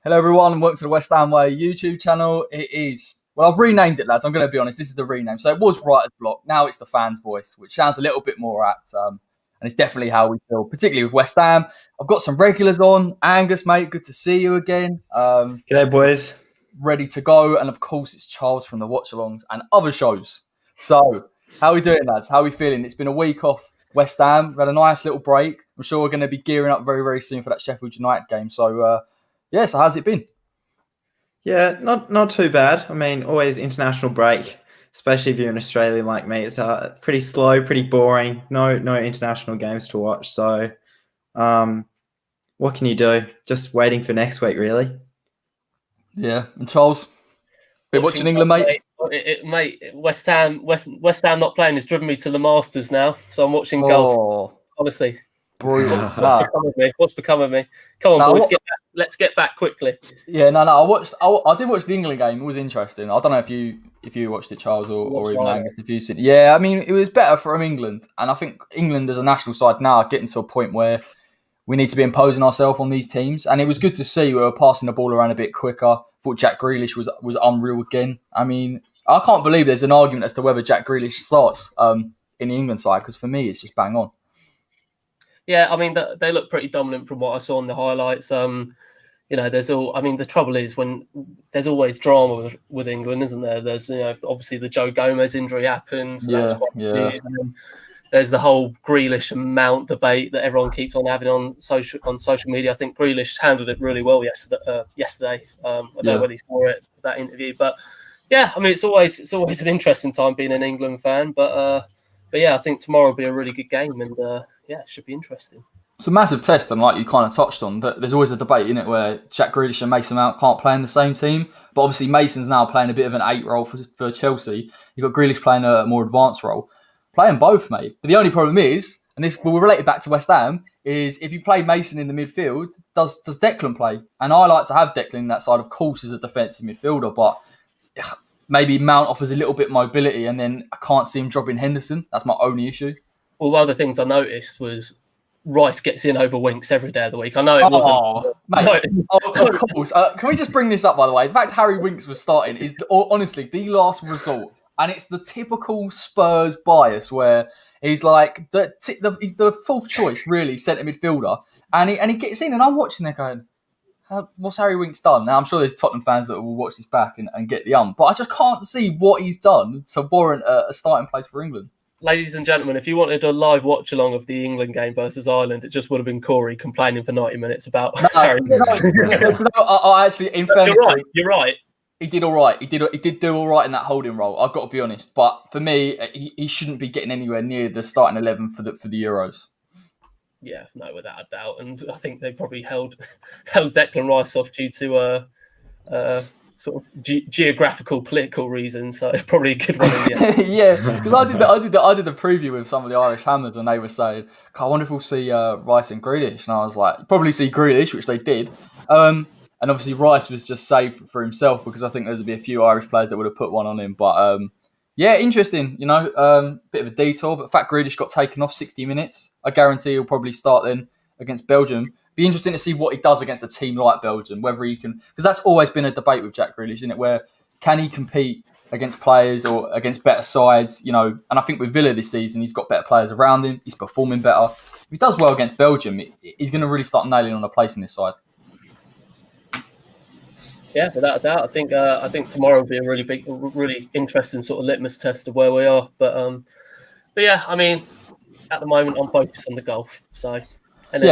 Hello, everyone, and welcome to the West Ham Way YouTube channel. I've renamed it, lads. I'm going to be honest, this is the rename. So it was Writer's Block. Now it's the Fan's Voice, which sounds a little bit more apt. And it's definitely how we feel, particularly with West Ham. I've got some regulars on. Angus, mate, good to see you again. G'day, boys. Ready to go. And of course, it's Charles from the Watch-Alongs and other shows. So, how are we doing, lads? How are we feeling? It's been a week off West Ham. We've had a nice little break. I'm sure we're going to be gearing up very, very soon for that Sheffield United game. So, so how's it been? Yeah, not too bad. I mean, always international break, especially if you're in Australia like me. It's pretty slow, pretty boring. No international games to watch. So, what can you do? Just waiting for next week, really. Yeah, and Charles, been watching England, mate. Mate, West Ham not playing has driven me to the Masters now, so I'm watching golf. Honestly, brutal. What's become of me? Come on, boys, let's get back quickly. Yeah, I did watch the England game. It was interesting. I don't know if you watched it, Charles, or even Angus, if you've seen it. Yeah, I mean, it was better from England, and I think England as a national side now are getting to a point where we need to be imposing ourselves on these teams, and it was good to see we were passing the ball around a bit quicker. I thought Jack Grealish was unreal again. I mean, I can't believe there's an argument as to whether Jack Grealish starts in the England side, because for me, it's just bang on. Yeah, I mean, they look pretty dominant from what I saw in the highlights. The trouble is when there's always drama with England, isn't there? There's, obviously the Joe Gomez injury happened. So there's the whole Grealish and Mount debate that everyone keeps on having on social media. I think Grealish handled it really well yesterday. I don't know whether he saw it, that interview, but yeah, I mean, it's always an interesting time being an England fan. But yeah, I think tomorrow will be a really good game, and it should be interesting. It's a massive test, and like you kind of touched on, there's always a debate in it where Jack Grealish and Mason Mount can't play in the same team. But obviously, Mason's now playing a bit of an 8 role for Chelsea. You've got Grealish playing a more advanced role. Playing both, mate. But the only problem is, and this will relate it back to West Ham, is if you play Mason in the midfield, does Declan play? And I like to have Declan in that side, of course, as a defensive midfielder, but maybe Mount offers a little bit of mobility, and then I can't see him dropping Henderson. That's my only issue. Well, one of the things I noticed was Rice gets in over Winks every day of the week. I know it wasn't. Mate, of course. Can we just bring this up, by the way? The fact Harry Winks was starting is honestly the last resort. And it's the typical Spurs bias where he's like, he's the fourth choice, really, centre midfielder. And he gets in, and I'm watching there going, what's Harry Winks done? Now, I'm sure there's Tottenham fans that will watch this back and get the but I just can't see what he's done to warrant a starting place for England. Ladies and gentlemen, if you wanted a live watch-along of the England game versus Ireland, it just would have been Corey complaining for 90 minutes about Harry Winks. I actually, in fairness, you're right. He did all right. He did do all right in that holding role. I've got to be honest. But for me, he shouldn't be getting anywhere near the starting 11 for the Euros. Yeah, no, without a doubt. And I think they probably held Declan Rice off due to sort of geographical, political reasons. So it's probably a good one in the end. Yeah, because I did the preview with some of the Irish Hammers, and they were saying, I wonder if we'll see Rice and Grealish. And I was like, probably see Grealish, which they did. And obviously Rice was just saved for himself because I think there'd be a few Irish players that would have put one on him. But interesting, bit of a detour. But Fat Grealish got taken off 60 minutes. I guarantee he'll probably start then against Belgium. Be interesting to see what he does against a team like Belgium, whether he can, because that's always been a debate with Jack Grealish, isn't it? Where can he compete against players or against better sides? And I think with Villa this season, he's got better players around him. He's performing better. If he does well against Belgium, he's going to really start nailing on a place in this side. Yeah, without a doubt. I think tomorrow will be a really interesting sort of litmus test of where we are. But yeah, I mean, at the moment I'm focused on the golf. So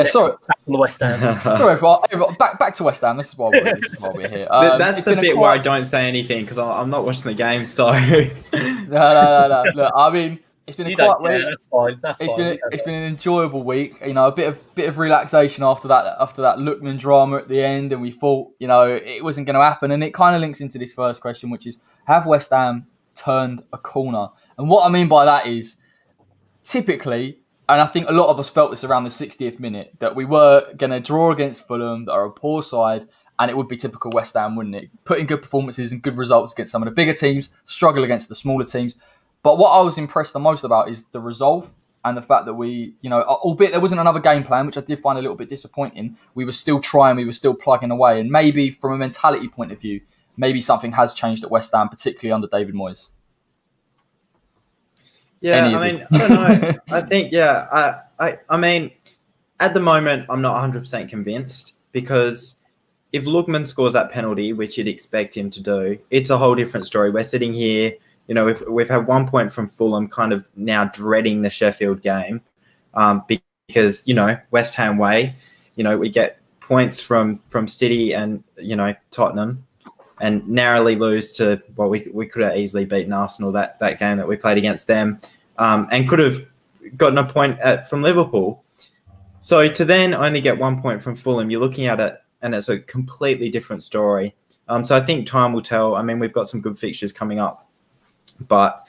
sorry, back on the West Ham. Sorry, everyone, back to West Ham. This is why we're here. That's the bit where I don't say anything because I'm not watching the game. So no. Look, I mean, it's been a quiet week. That's fine. It's been an enjoyable week. A bit of relaxation after that Lookman drama at the end, and we thought it wasn't going to happen. And it kind of links into this first question, which is: have West Ham turned a corner? And what I mean by that is, typically, and I think a lot of us felt this around the 60th minute, that we were going to draw against Fulham, that are a poor side, and it would be typical West Ham, wouldn't it? Put in good performances and good results against some of the bigger teams, struggle against the smaller teams. But what I was impressed the most about is the resolve and the fact that we, albeit there wasn't another game plan, which I did find a little bit disappointing, we were still trying, we were still plugging away. And maybe from a mentality point of view, maybe something has changed at West Ham, particularly under David Moyes. Yeah, I mean, I don't know. I think, I mean, at the moment, I'm not 100% convinced, because if Lookman scores that penalty, which you'd expect him to do, it's a whole different story. We're sitting here, we've had 1 point from Fulham, kind of now dreading the Sheffield game, because, West Ham way, we get points from City and, Tottenham, and narrowly lose to, well, we could have easily beaten Arsenal that game that we played against them, and could have gotten a point from Liverpool. So to then only get 1 point from Fulham, you're looking at it and it's a completely different story. So I think time will tell. I mean, we've got some good fixtures coming up, but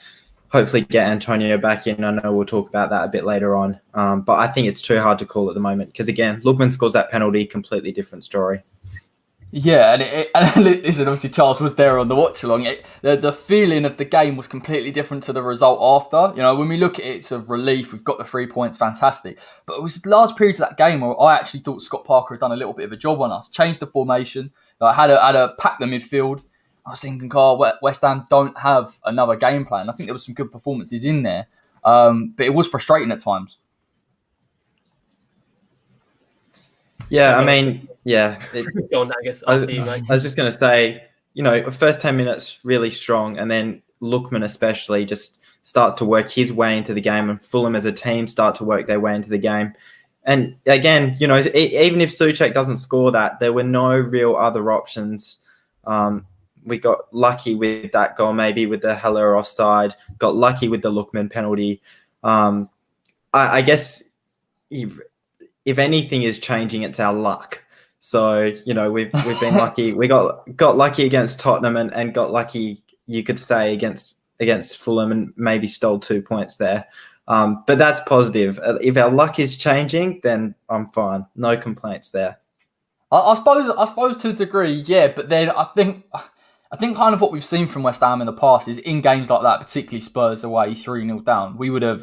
hopefully get Antonio back in. I know we'll talk about that a bit later on. But I think it's too hard to call at the moment because, again, Lookman scores that penalty, completely different story. Yeah, and listen, obviously Charles was there on the watch along. The feeling of the game was completely different to the result after. When we look at it, it's of relief. We've got the 3 points, fantastic. But it was large periods of that game where I actually thought Scott Parker had done a little bit of a job on us. Changed the formation, had a pack the midfield. I was thinking, West Ham don't have another game plan. I think there was some good performances in there, but it was frustrating at times. Yeah, I mean, yeah. Go on, Angus, I was just going to say, first 10 minutes really strong, and then Lookman especially just starts to work his way into the game, and Fulham as a team start to work their way into the game. And again, even if Souček doesn't score that, there were no real other options. We got lucky with that goal, maybe with the Haller offside, got lucky with the Lookman penalty. I guess if anything is changing, it's our luck. So, we've been lucky. We got lucky against Tottenham and got lucky, you could say, against Fulham, and maybe stole 2 points there. But that's positive. If our luck is changing, then I'm fine. No complaints there. I suppose to a degree, yeah. But then I think kind of what we've seen from West Ham in the past is in games like that, particularly Spurs away 3-0 down,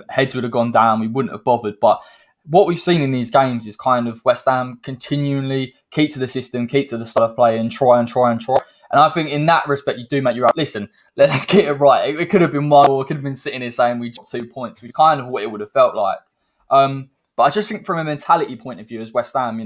heads would have gone down. We wouldn't have bothered, but what we've seen in these games is kind of West Ham continually keep to the system, keep to the style of play, and try. And I think in that respect, you do make your own. Listen, let's get it right. It could have been 1, or it could have been sitting here saying we got 2 points, which is kind of what it would have felt like. But I just think from a mentality point of view, as West Ham,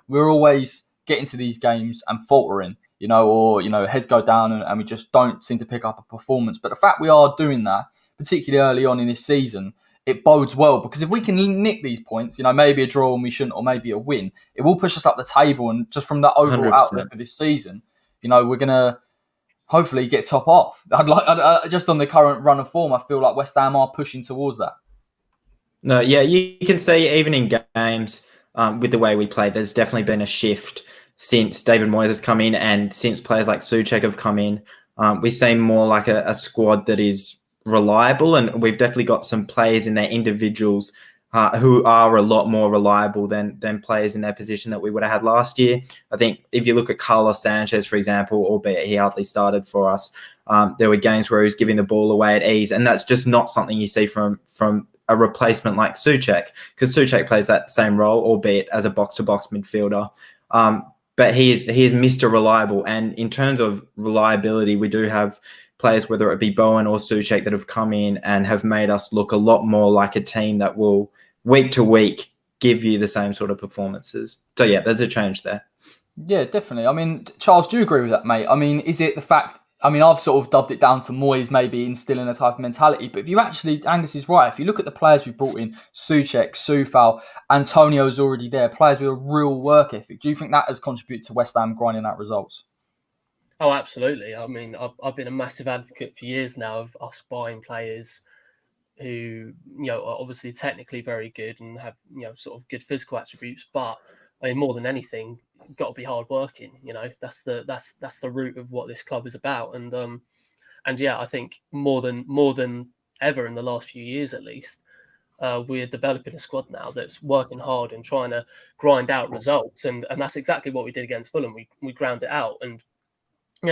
we're always getting to these games and faltering, or heads go down and we just don't seem to pick up a performance. But the fact we are doing that, particularly early on in this season, it bodes well, because if we can nick these points, maybe a draw and we shouldn't, or maybe a win, it will push us up the table. And just from that overall 100%. Outlook of this season, we're going to hopefully get top off. Just on the current run of form, I feel like West Ham are pushing towards that. No, yeah, you can see even in games with the way we play, there's definitely been a shift since David Moyes has come in and since players like Souček have come in. We seem more like a squad that is reliable, and we've definitely got some players in their individuals who are a lot more reliable than players in their position that we would have had last year. I think if you look at Carlos Sanchez, for example, albeit he hardly started for us, there were games where he was giving the ball away at ease, and that's just not something you see from a replacement like Souček, because Souček plays that same role, albeit as a box-to-box midfielder. But he is Mr. Reliable, and in terms of reliability, we do have players, whether it be Bowen or Souček, that have come in and have made us look a lot more like a team that will, week to week, give you the same sort of performances. So, yeah, there's a change there. Yeah, definitely. I mean, Charles, do you agree with that, mate? I mean, is it the fact... I mean, I've sort of dubbed it down to Moyes maybe instilling a type of mentality, but if you actually... Angus is right. If you look at the players we brought in, Souček, Soufal, Antonio's already there, players with a real work ethic. Do you think that has contributed to West Ham grinding out results? Oh, absolutely. I mean, I've been a massive advocate for years now of us buying players who, are obviously technically very good and have, sort of good physical attributes. But I mean, more than anything, you've got to be hardworking. That's the root of what this club is about. And yeah, I think more than ever in the last few years, at least, we're developing a squad now that's working hard and trying to grind out results. And that's exactly what we did against Fulham. We ground it out. And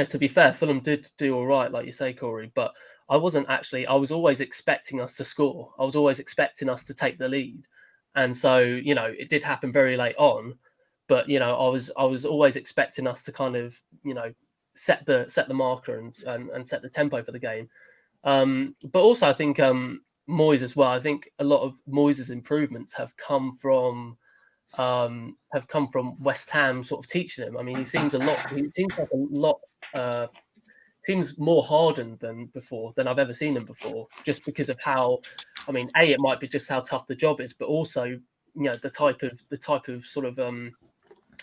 to be fair, Fulham did do all right, like you say, Corey. But I was always expecting us to score. I was always expecting us to take the lead. And so, it did happen very late on, but, I was always expecting us to kind of, set the marker and set the tempo for the game. But also I think Moyes as well. I think a lot of Moyes' improvements have come from West Ham sort of teaching him. I mean, he seems like a lot seems more hardened than I've ever seen him before, just because of how, I mean, it might be just how tough the job is, but also, the type of sort of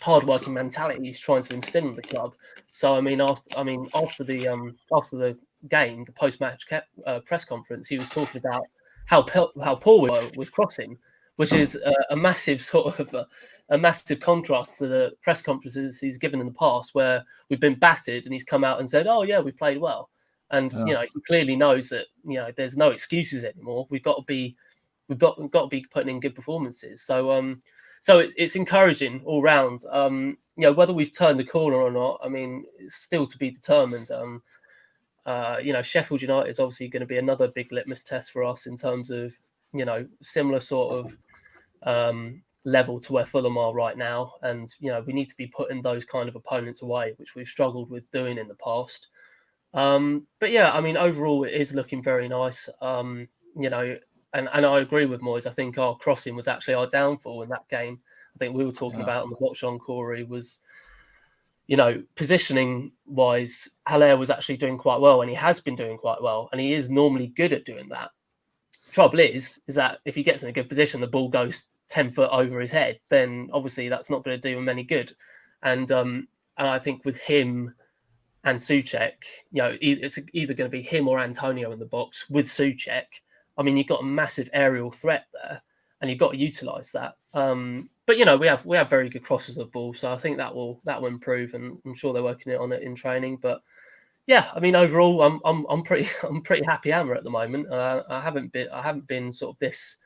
hardworking mentality he's trying to instill in the club. So I mean, after the game, the post-match press conference, he was talking about how poor we were with crossing, which is a massive sort of a massive contrast to the press conferences he's given in the past, where we've been battered and he's come out and said, "Oh yeah, we played well," and he clearly knows that there's no excuses anymore. We've got to be putting in good performances. So it's encouraging all round. Whether we've turned the corner or not, I mean, it's still to be determined. Sheffield United is obviously going to be another big litmus test for us in terms of, similar sort of level to where Fulham are right now. And, we need to be putting those kind of opponents away, which we've struggled with doing in the past. But yeah, I mean, overall, it is looking very nice. And I agree with Moyes. I think our crossing was actually our downfall in that game. I think we were talking about on the watch on, Corey, was, positioning wise, Haller was actually doing quite well, and he has been doing quite well, and he is normally good at doing that. Trouble is that if he gets in a good position, the ball goes 10 foot over his head, then obviously that's not going to do him any good. And I think with him and Souček, it's either going to be him or Antonio in the box with Souček. I mean, you've got a massive aerial threat there, and you've got to utilise that. But we have very good crosses of the ball, so I think that will improve, and I'm sure they're working on it in training. But yeah, I mean, overall, I'm pretty happy Hammer at the moment. I haven't been sort of this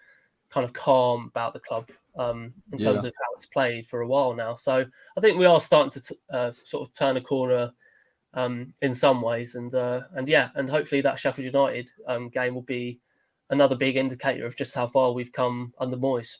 kind of calm about the club in terms of how it's played for a while now. So I think we are starting to sort of turn a corner in some ways, and hopefully that Sheffield United game will be another big indicator of just how far we've come under Moyes.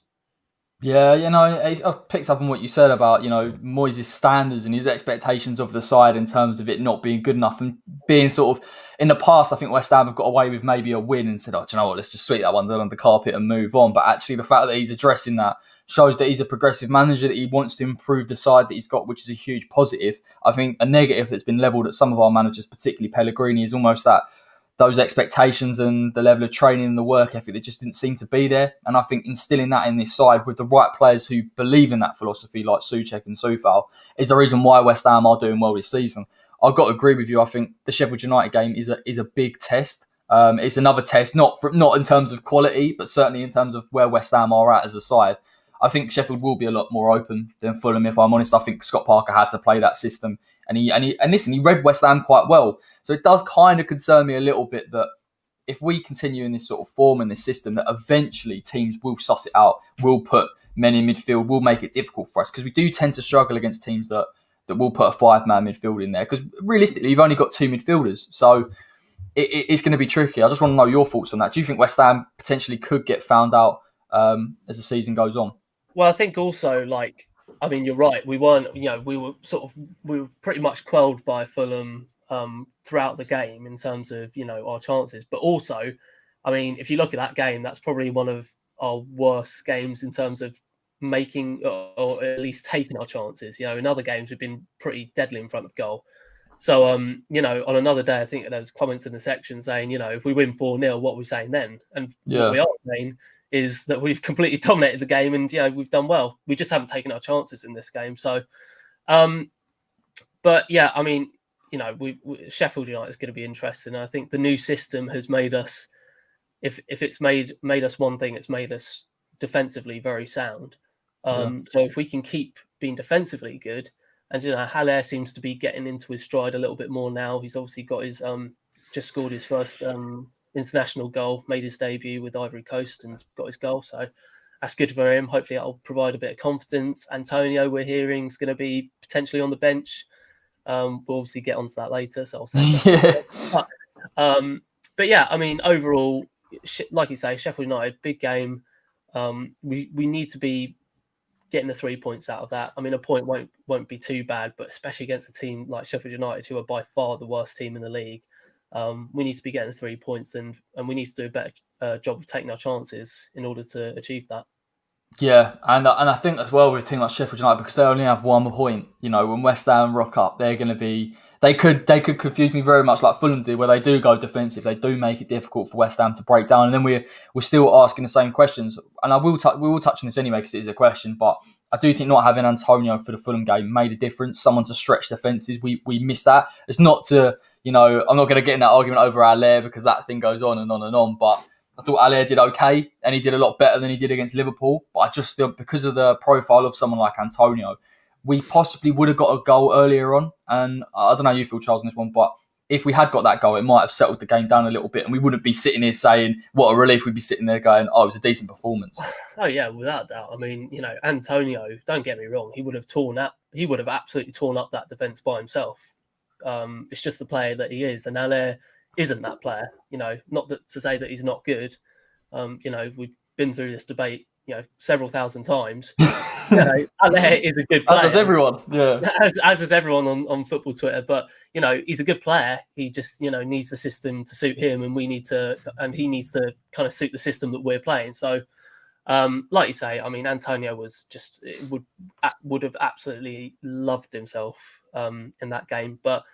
Yeah, I picked up on what you said about, Moyes' standards and his expectations of the side in terms of it not being good enough and being sort of, in the past, I think West Ham have got away with maybe a win and said, oh, do you know what, let's just sweep that one under the carpet and move on. But actually the fact that he's addressing that shows that he's a progressive manager, that he wants to improve the side that he's got, which is a huge positive. I think a negative that's been levelled at some of our managers, particularly Pellegrini, is almost that those expectations and the level of training and the work ethic that just didn't seem to be there. And I think instilling that in this side with the right players who believe in that philosophy, like Souček and Soufal, is the reason why West Ham are doing well this season. I've got to agree with you. I think the Sheffield United game is a big test. It's another test, not in terms of quality, but certainly in terms of where West Ham are at as a side. I think Sheffield will be a lot more open than Fulham, if I'm honest. I think Scott Parker had to play that system. And he read West Ham quite well. So it does kind of concern me a little bit that if we continue in this sort of form and this system, that eventually teams will suss it out, will put men in midfield, will make it difficult for us. Because we do tend to struggle against teams that will put a 5-man midfield in there. Because realistically, you've only got 2 midfielders. So it's going to be tricky. I just want to know your thoughts on that. Do you think West Ham potentially could get found out as the season goes on? Well, I think also, you're right. We were pretty much quelled by Fulham throughout the game in terms of, our chances. But also, I mean, if you look at that game, that's probably one of our worst games in terms of making or at least taking our chances. In other games, we've been pretty deadly in front of goal. So, on another day, I think there was comments in the section saying, if we win 4-0, what are we saying then? And what we are saying is that we've completely dominated the game and, we've done well. We just haven't taken our chances in this game. So, but yeah, I mean, Sheffield United is going to be interesting. I think the new system has made us, if it's made us one thing, it's made us defensively very sound. So if we can keep being defensively good, and Haller seems to be getting into his stride a little bit more now. He's obviously got his just scored his first international goal, made his debut with Ivory Coast and got his goal. So that's good for him. Hopefully that'll provide a bit of confidence. Antonio, we're hearing, is going to be potentially on the bench. We'll obviously get onto that later, so I'll say that. But yeah, I mean, overall, like you say, Sheffield United, big game. We need to be getting the 3 points out of that. I mean, a point won't be too bad, but especially against a team like Sheffield United, who are by far the worst team in the league, we need to be getting the 3 points, and we need to do a better job of taking our chances in order to achieve that. Yeah, and I think as well with a team like Sheffield United, because they only have 1 point. You know, when West Ham rock up, they're going to be. They could confuse me very much like Fulham did, where they do go defensive. They do make it difficult for West Ham to break down, and then we're still asking the same questions. And we will touch on this anyway because it is a question, but I do think not having Antonio for the Fulham game made a difference. Someone to stretch defences, we missed that. It's not to, I'm not going to get in that argument over Haller because that thing goes on and on and on, but I thought Haller did okay, and he did a lot better than he did against Liverpool. But I just feel because of the profile of someone like Antonio, we possibly would have got a goal earlier on. And I don't know how you feel, Charles, on this one, but if we had got that goal, it might have settled the game down a little bit, and we wouldn't be sitting here saying, what a relief. We'd be sitting there going, oh, it was a decent performance. Oh, yeah, without doubt. I mean, Antonio, don't get me wrong, he would have absolutely torn up that defence by himself. It's just the player that he is, and Haller isn't that player. Not to say that he's not good. We've been through this debate, several thousand times. Haller is a good player. As does everyone, yeah. As does everyone on football Twitter. But he's a good player. He just needs the system to suit him, and he needs to kind of suit the system that we're playing. So, like you say, I mean, Antonio would have absolutely loved himself in that game. But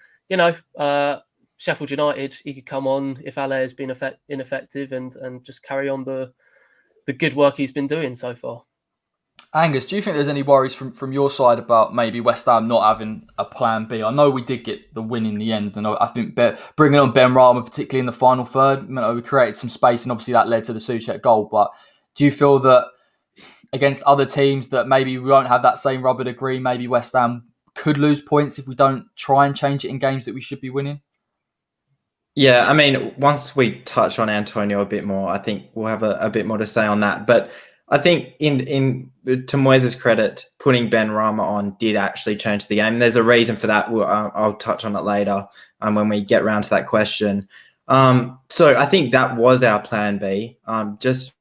Sheffield United, he could come on if Haller has been ineffective and just carry on the good work he's been doing so far. Angus, do you think there's any worries from your side about maybe West Ham not having a plan B? I know we did get the win in the end, and I think bringing on Ben Rama, particularly in the final third, we created some space, and obviously that led to the Souček goal. But do you feel that against other teams that maybe we won't have that same rubber degree, maybe West Ham could lose points if we don't try and change it in games that we should be winning? Yeah, I mean, once we touch on Antonio a bit more, I think we'll have a bit more to say on that. But I think to Moyes' credit, putting Ben Rama on did actually change the game. There's a reason for that. I'll touch on it later when we get around to that question. So I think that was our plan B, just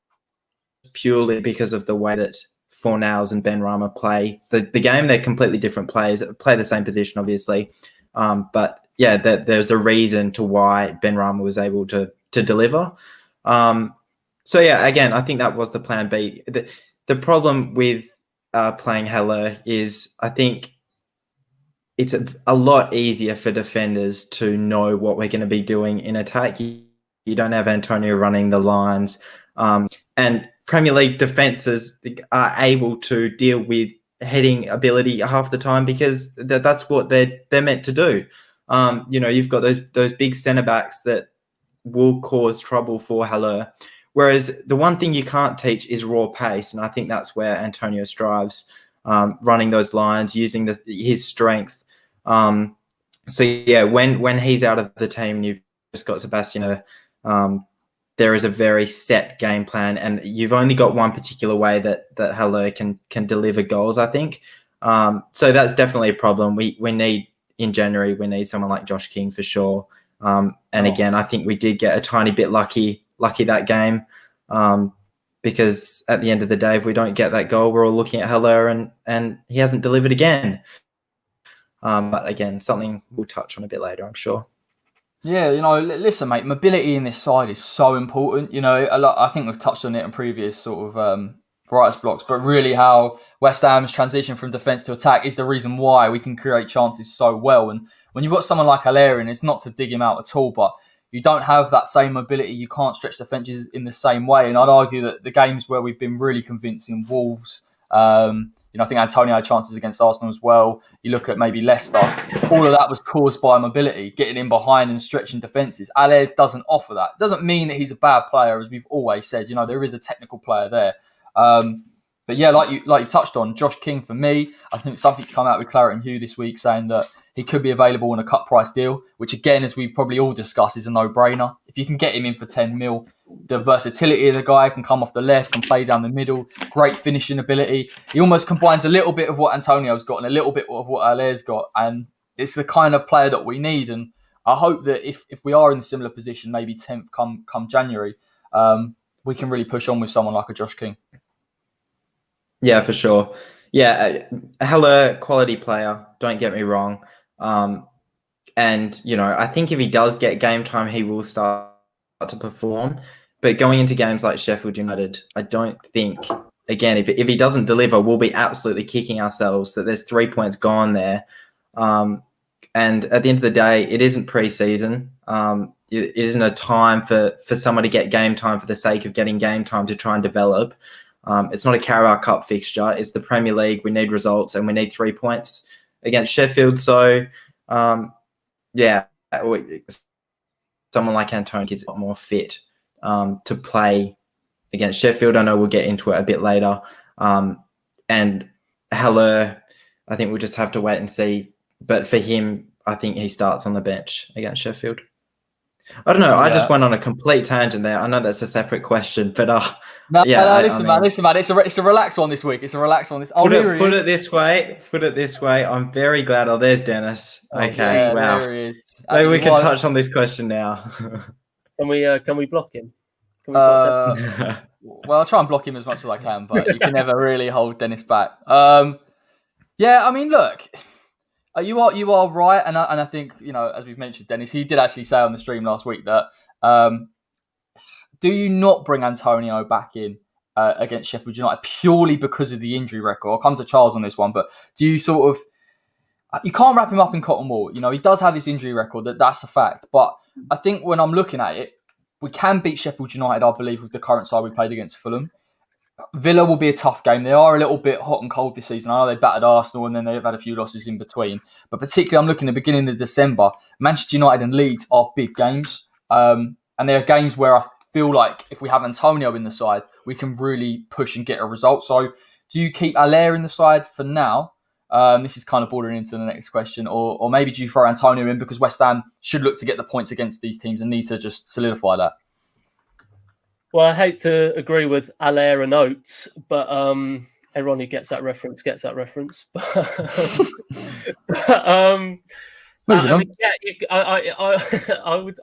purely because of the way that Fornals and Ben Rama play the game. They're completely different players, play the same position, obviously. But yeah, there's a reason to why Ben Rama was able to deliver. So yeah, again, I think that was the plan B. The problem with playing Haller is I think it's a lot easier for defenders to know what we're going to be doing in attack. You don't have Antonio running the lines. And Premier League defences are able to deal with heading ability half the time because that's what they're meant to do. You've got those big centre-backs that will cause trouble for Haller. Whereas the one thing you can't teach is raw pace, and I think that's where Antonio strives, running those lines, using his strength. So yeah, when he's out of the team and you've just got Sebastian, there is a very set game plan, and you've only got one particular way that Haller can deliver goals, I think. So that's definitely a problem. We need, in January, we need someone like Josh King for sure. Again, I think we did get a tiny bit lucky that game, because at the end of the day, if we don't get that goal, we're all looking at Haller and he hasn't delivered again. But again, something we'll touch on a bit later, I'm sure. Yeah, listen, mate, mobility in this side is so important. I think we've touched on it in previous sort of writers' blocks, but really how West Ham's transition from defence to attack is the reason why we can create chances so well. And when you've got someone like Haller in, it's not to dig him out at all, but you don't have that same mobility. You can't stretch defences in the same way. And I'd argue that the games where we've been really convincing, Wolves, I think Antonio had chances against Arsenal as well. You look at maybe Leicester. All of that was caused by mobility, getting in behind and stretching defences. Haller doesn't offer that. It doesn't mean that he's a bad player, as we've always said. There is a technical player there. But yeah, like you touched on, Josh King, for me, I think something's come out with Claret and Hugh this week saying that he could be available on a cut price deal, which again, as we've probably all discussed, is a no-brainer. If you can get him in for 10 mil, the versatility of the guy, can come off the left, can play down the middle, great finishing ability. He almost combines a little bit of what Antonio's got and a little bit of what Haller's got. And it's the kind of player that we need. And I hope that if we are in a similar position, maybe 10th come January, we can really push on with someone like a Josh King. Yeah, for sure. Yeah, Haller, quality player. Don't get me wrong. And I think if he does get game time, he will start to perform. But going into games like Sheffield United, I don't think, again, if he doesn't deliver, we'll be absolutely kicking ourselves that there's 3 points gone there. And at the end of the day, it isn't pre-season. It isn't a time for someone to get game time for the sake of getting game time to try and develop. It's not a Carabao Cup fixture. It's the Premier League. We need results and we need 3 points against Sheffield. So, yeah, someone like Antonio is a lot more fit to play against Sheffield. I know we'll get into it a bit later. And Haller, I think we'll just have to wait and see. But for him, I think he starts on the bench against Sheffield. I don't know. I just went on a complete tangent there. I know that's a separate question, but listen, man. It's a relaxed one this week. It's a relaxed one. Put it this way. I'm very glad. Oh, there's Dennis. Okay, yeah, wow. There he is. Maybe we can touch on this question now. Can we block him? Well, I'll try and block him as much as I can, but you can never really hold Dennis back. Yeah, I mean, look. You are right, and I think, as we've mentioned, Dennis, he did actually say on the stream last week that do you not bring Antonio back in against Sheffield United purely because of the injury record? I'll come to Charles on this one, but do you you can't wrap him up in cotton wool. He does have this injury record, that's a fact, but I think when I'm looking at it, we can beat Sheffield United, I believe, with the current side we played against Fulham. Villa will be a tough game. They are a little bit hot and cold this season. I know they battered Arsenal and then they've had a few losses in between. But particularly, I'm looking at the beginning of December. Manchester United and Leeds are big games. And they are games where I feel like if we have Antonio in the side, we can really push and get a result. So do you keep Haller in the side for now? This is kind of bordering into the next question. Or maybe do you throw Antonio in because West Ham should look to get the points against these teams and need to just solidify that? Well, I hate to agree with Haller and Oates, but everyone who gets that reference gets that reference. I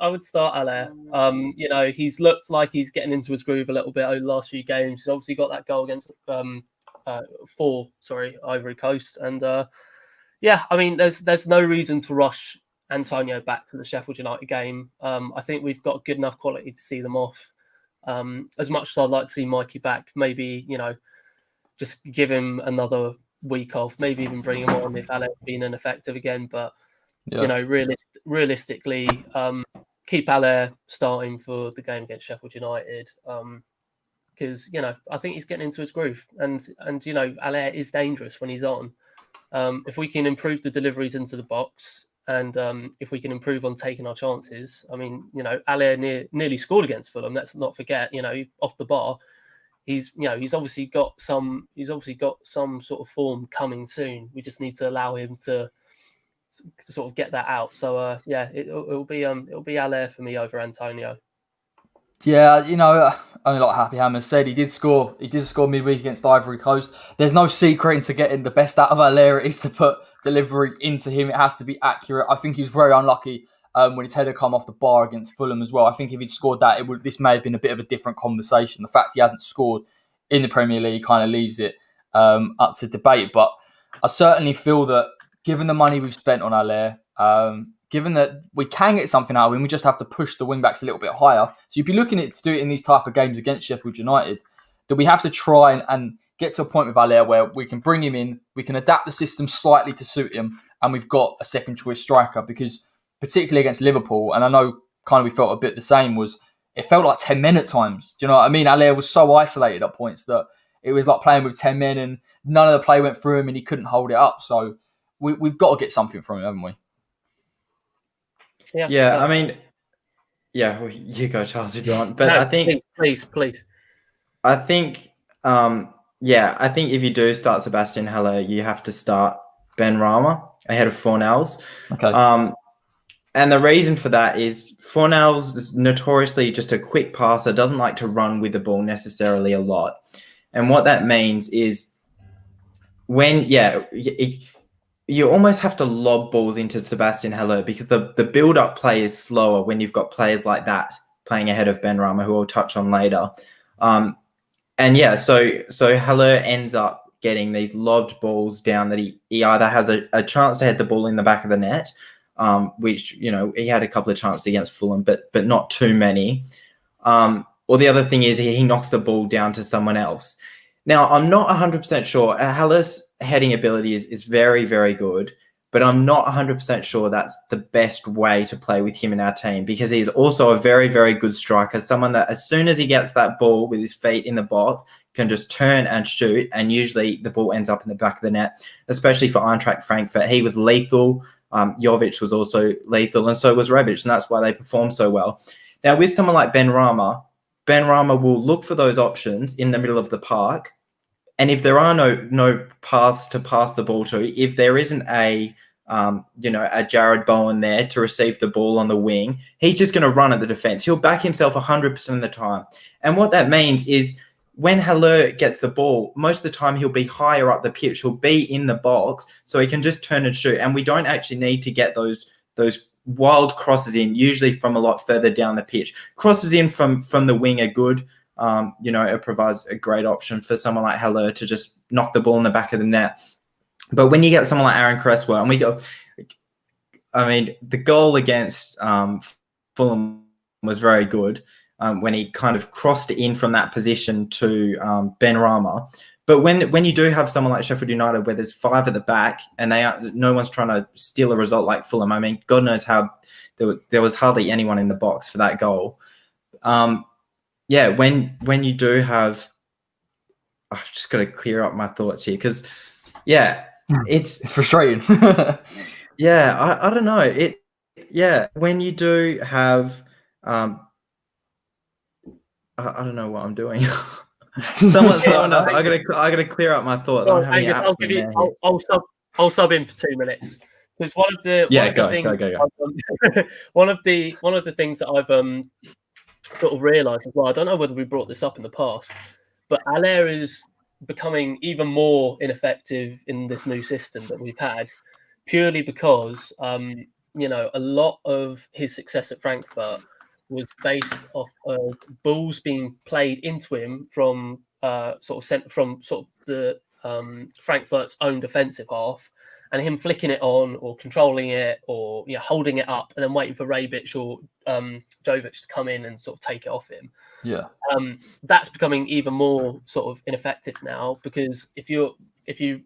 would start Haller. He's looked like he's getting into his groove a little bit over the last few games. He's obviously got that goal against Ivory Coast, and there's no reason to rush Antonio back to the Sheffield United game. I think we've got good enough quality to see them off. As much as I'd like to see Mikey back, maybe, just give him another week off, maybe even bring him on if Haller been ineffective again. But, realistically, keep Haller starting for the game against Sheffield United. Because, I think he's getting into his groove. And Haller is dangerous when he's on. If we can improve the deliveries into the box, and if we can improve on taking our chances, I mean, Haller nearly scored against Fulham. Let's not forget, off the bar, he's obviously got some sort of form coming soon. We just need to allow him to sort of get that out. So it'll be Haller for me over Antonio. Yeah, only like Happy Hammer said, he did score midweek against Ivory Coast. There's no secret into getting the best out of Haller. It is to put delivery into him. It has to be accurate. I think he was very unlucky when his header come off the bar against Fulham as well. I think if he'd scored that, this may have been a bit of a different conversation. The fact he hasn't scored in the Premier League kind of leaves it up to debate. But I certainly feel that given the money we've spent on Haller, given that we can get something out of him, we just have to push the wing-backs a little bit higher. So you'd be looking at to do it in these type of games against Sheffield United, that we have to try and get to a point with Haller where we can bring him in, we can adapt the system slightly to suit him, and we've got a second-choice striker. Because particularly against Liverpool, and I know kind of we felt a bit the same, it felt like 10 men at times. Do you know what I mean? Haller was so isolated at points that it was like playing with 10 men and none of the play went through him and he couldn't hold it up. So we've got to get something from him, haven't we? Yeah. I mean, you go, Charles, if you want. But I think, please. I think, I think if you do start Sebastien Haller, you have to start Ben Rama ahead of Fornals. Okay. And the reason for that is Fornals is notoriously just a quick passer, doesn't like to run with the ball necessarily a lot. And what that means is you almost have to lob balls into Sebastien Haller because the build-up play is slower when you've got players like that playing ahead of Benrahma, who we'll touch on later. And yeah, so Haller ends up getting these lobbed balls down that he either has a chance to head the ball in the back of the net, which, you know, he had a couple of chances against Fulham, but not too many. Or the other thing is he knocks the ball down to someone else. Now, I'm not 100% sure. Haller's heading ability is very, very good, but I'm not 100% sure that's the best way to play with him in our team, because he's also a very, very good striker, someone that as soon as he gets that ball with his feet in the box, can just turn and shoot, and usually the ball ends up in the back of the net, especially for Eintracht Frankfurt. He was lethal. Jovic was also lethal, and so was Rebic, and that's why they performed so well. Now, with someone like Benrahma will look for those options in the middle of the park. And if there are no paths to pass the ball to, if there isn't a Jared Bowen there to receive the ball on the wing, he's just going to run at the defense. He'll back himself 100% of the time. And what that means is when Haller gets the ball, most of the time he'll be higher up the pitch. He'll be in the box, so he can just turn and shoot. And we don't actually need to get those wild crosses in, usually from a lot further down the pitch. Crosses in from the wing are good. It provides a great option for someone like Haller to just knock the ball in the back of the net. But when you get someone like Aaron Cresswell, and the goal against Fulham was very good when he kind of crossed in from that position to Benrahma. But when you do have someone like Sheffield United, where there's 5 at the back and no one's trying to steal a result like Fulham. I mean, God knows how there was hardly anyone in the box for that goal. When you do have, I've just got to clear up my thoughts here because, it's frustrating. I don't know. When you do have, I don't know what I'm doing. Someone else. I gotta clear up my thoughts. Well, Angus, I'll sub in for 2 minutes because one of the things that I've sort of realised as well. I don't know whether we brought this up in the past, but Haller is becoming even more ineffective in this new system that we've had, purely because a lot of his success at Frankfurt was based off of balls being played into him from the Frankfurt's own defensive half, and him flicking it on or controlling it or holding it up and then waiting for Rebic or Jovic to come in and sort of take it off him. Yeah, that's becoming even more sort of ineffective now, because if you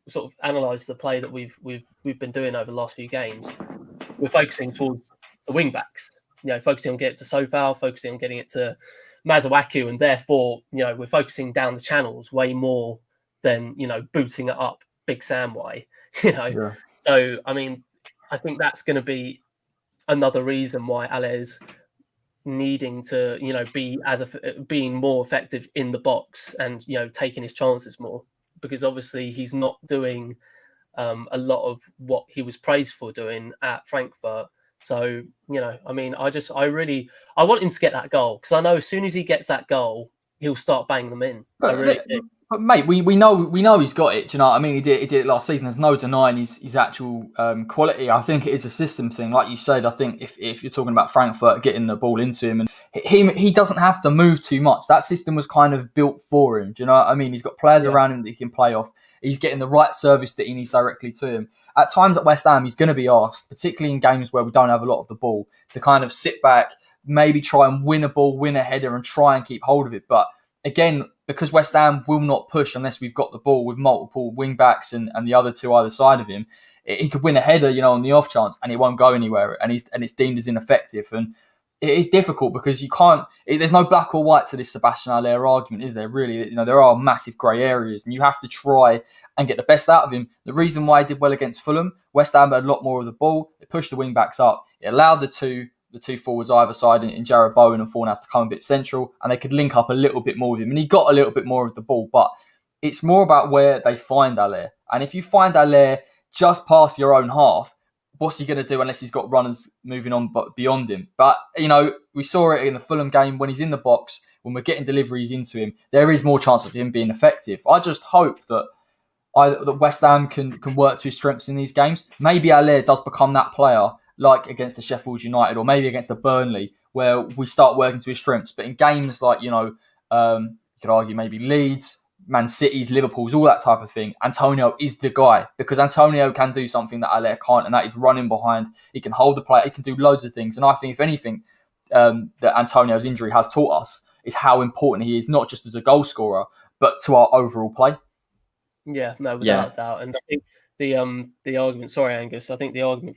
sort of analyse the play that we've been doing over the last few games, we're focusing towards the wing backs. Focusing on getting to Sofal, focusing on getting it to Masuaku, and therefore, we're focusing down the channels way more than, booting it up Big Sam way, Yeah. So, I mean, I think that's going to be another reason why Haller's needing to, being more effective in the box and, taking his chances more, because obviously he's not doing a lot of what he was praised for doing at Frankfurt. So, I want him to get that goal, because I know as soon as he gets that goal, he'll start banging them in. But mate, we know he's got it. Do you know what I mean? He did it last season. There's no denying his actual quality. I think it is a system thing, like you said. I think if you're talking about Frankfurt getting the ball into him, and he doesn't have to move too much. That system was kind of built for him. Do you know what I mean? He's got players around him that he can play off. He's getting the right service that he needs directly to him. At times at West Ham, he's going to be asked, particularly in games where we don't have a lot of the ball, to kind of sit back, maybe try and win a ball, win a header, and try and keep hold of it. But again, because West Ham will not push unless we've got the ball with multiple wing backs and the other two either side of him, he could win a header, on the off chance, and it won't go anywhere, and it's deemed as ineffective. And it is difficult because you can't. There's no black or white to this Sebastien Haller argument, is there? Really, there are massive grey areas, and you have to try and get the best out of him. The reason why he did well against Fulham, West Ham had a lot more of the ball. It pushed the wing backs up. It allowed the two forwards either side in Jared Bowen and Fornals to come a bit central, and they could link up a little bit more with him. And he got a little bit more of the ball, but it's more about where they find Haller. And if you find Haller just past your own half, what's he going to do unless he's got runners moving on beyond him? But, we saw it in the Fulham game when he's in the box, when we're getting deliveries into him, there is more chance of him being effective. I just hope that that West Ham can work to his strengths in these games. Maybe Haller does become that player, like against the Sheffield United or maybe against the Burnley, where we start working to his strengths. But in games like, you could argue maybe Leeds, Man City's, Liverpool's, all that type of thing, Antonio is the guy, because Antonio can do something that Haller can't, and that is running behind. He can hold the play, he can do loads of things. And I think, if anything, that Antonio's injury has taught us is how important he is, not just as a goal scorer, but to our overall play. Yeah, no, without a doubt. And I think the argument, sorry, Angus, I think the argument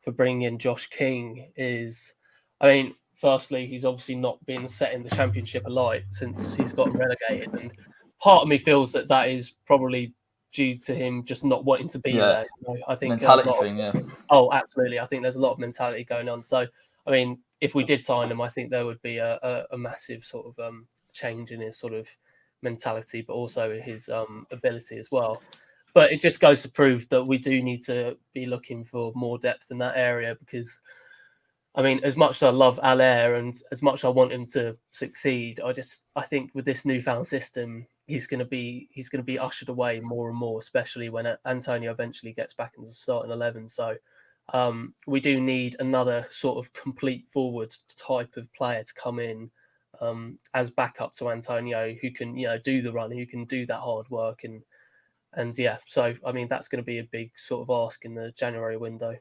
for bringing in Josh King is, I mean, firstly, he's obviously not been set in the Championship alight since he's gotten relegated, and part of me feels that is probably due to him just not wanting to be there. I think mentality thing, Oh, absolutely. I think there's a lot of mentality going on. So, I mean, if we did sign him, I think there would be a massive sort of change in his sort of mentality, but also his ability as well. But it just goes to prove that we do need to be looking for more depth in that area, because, I mean, as much as I love Haller and as much as I want him to succeed, I think with this newfound system, he's going to be ushered away more and more, especially when Antonio eventually gets back into the starting 11. So we do need another sort of complete forward type of player to come in as backup to Antonio, who can, do the run, who can do that hard work, and yeah. So I mean, that's going to be a big sort of ask in the January window.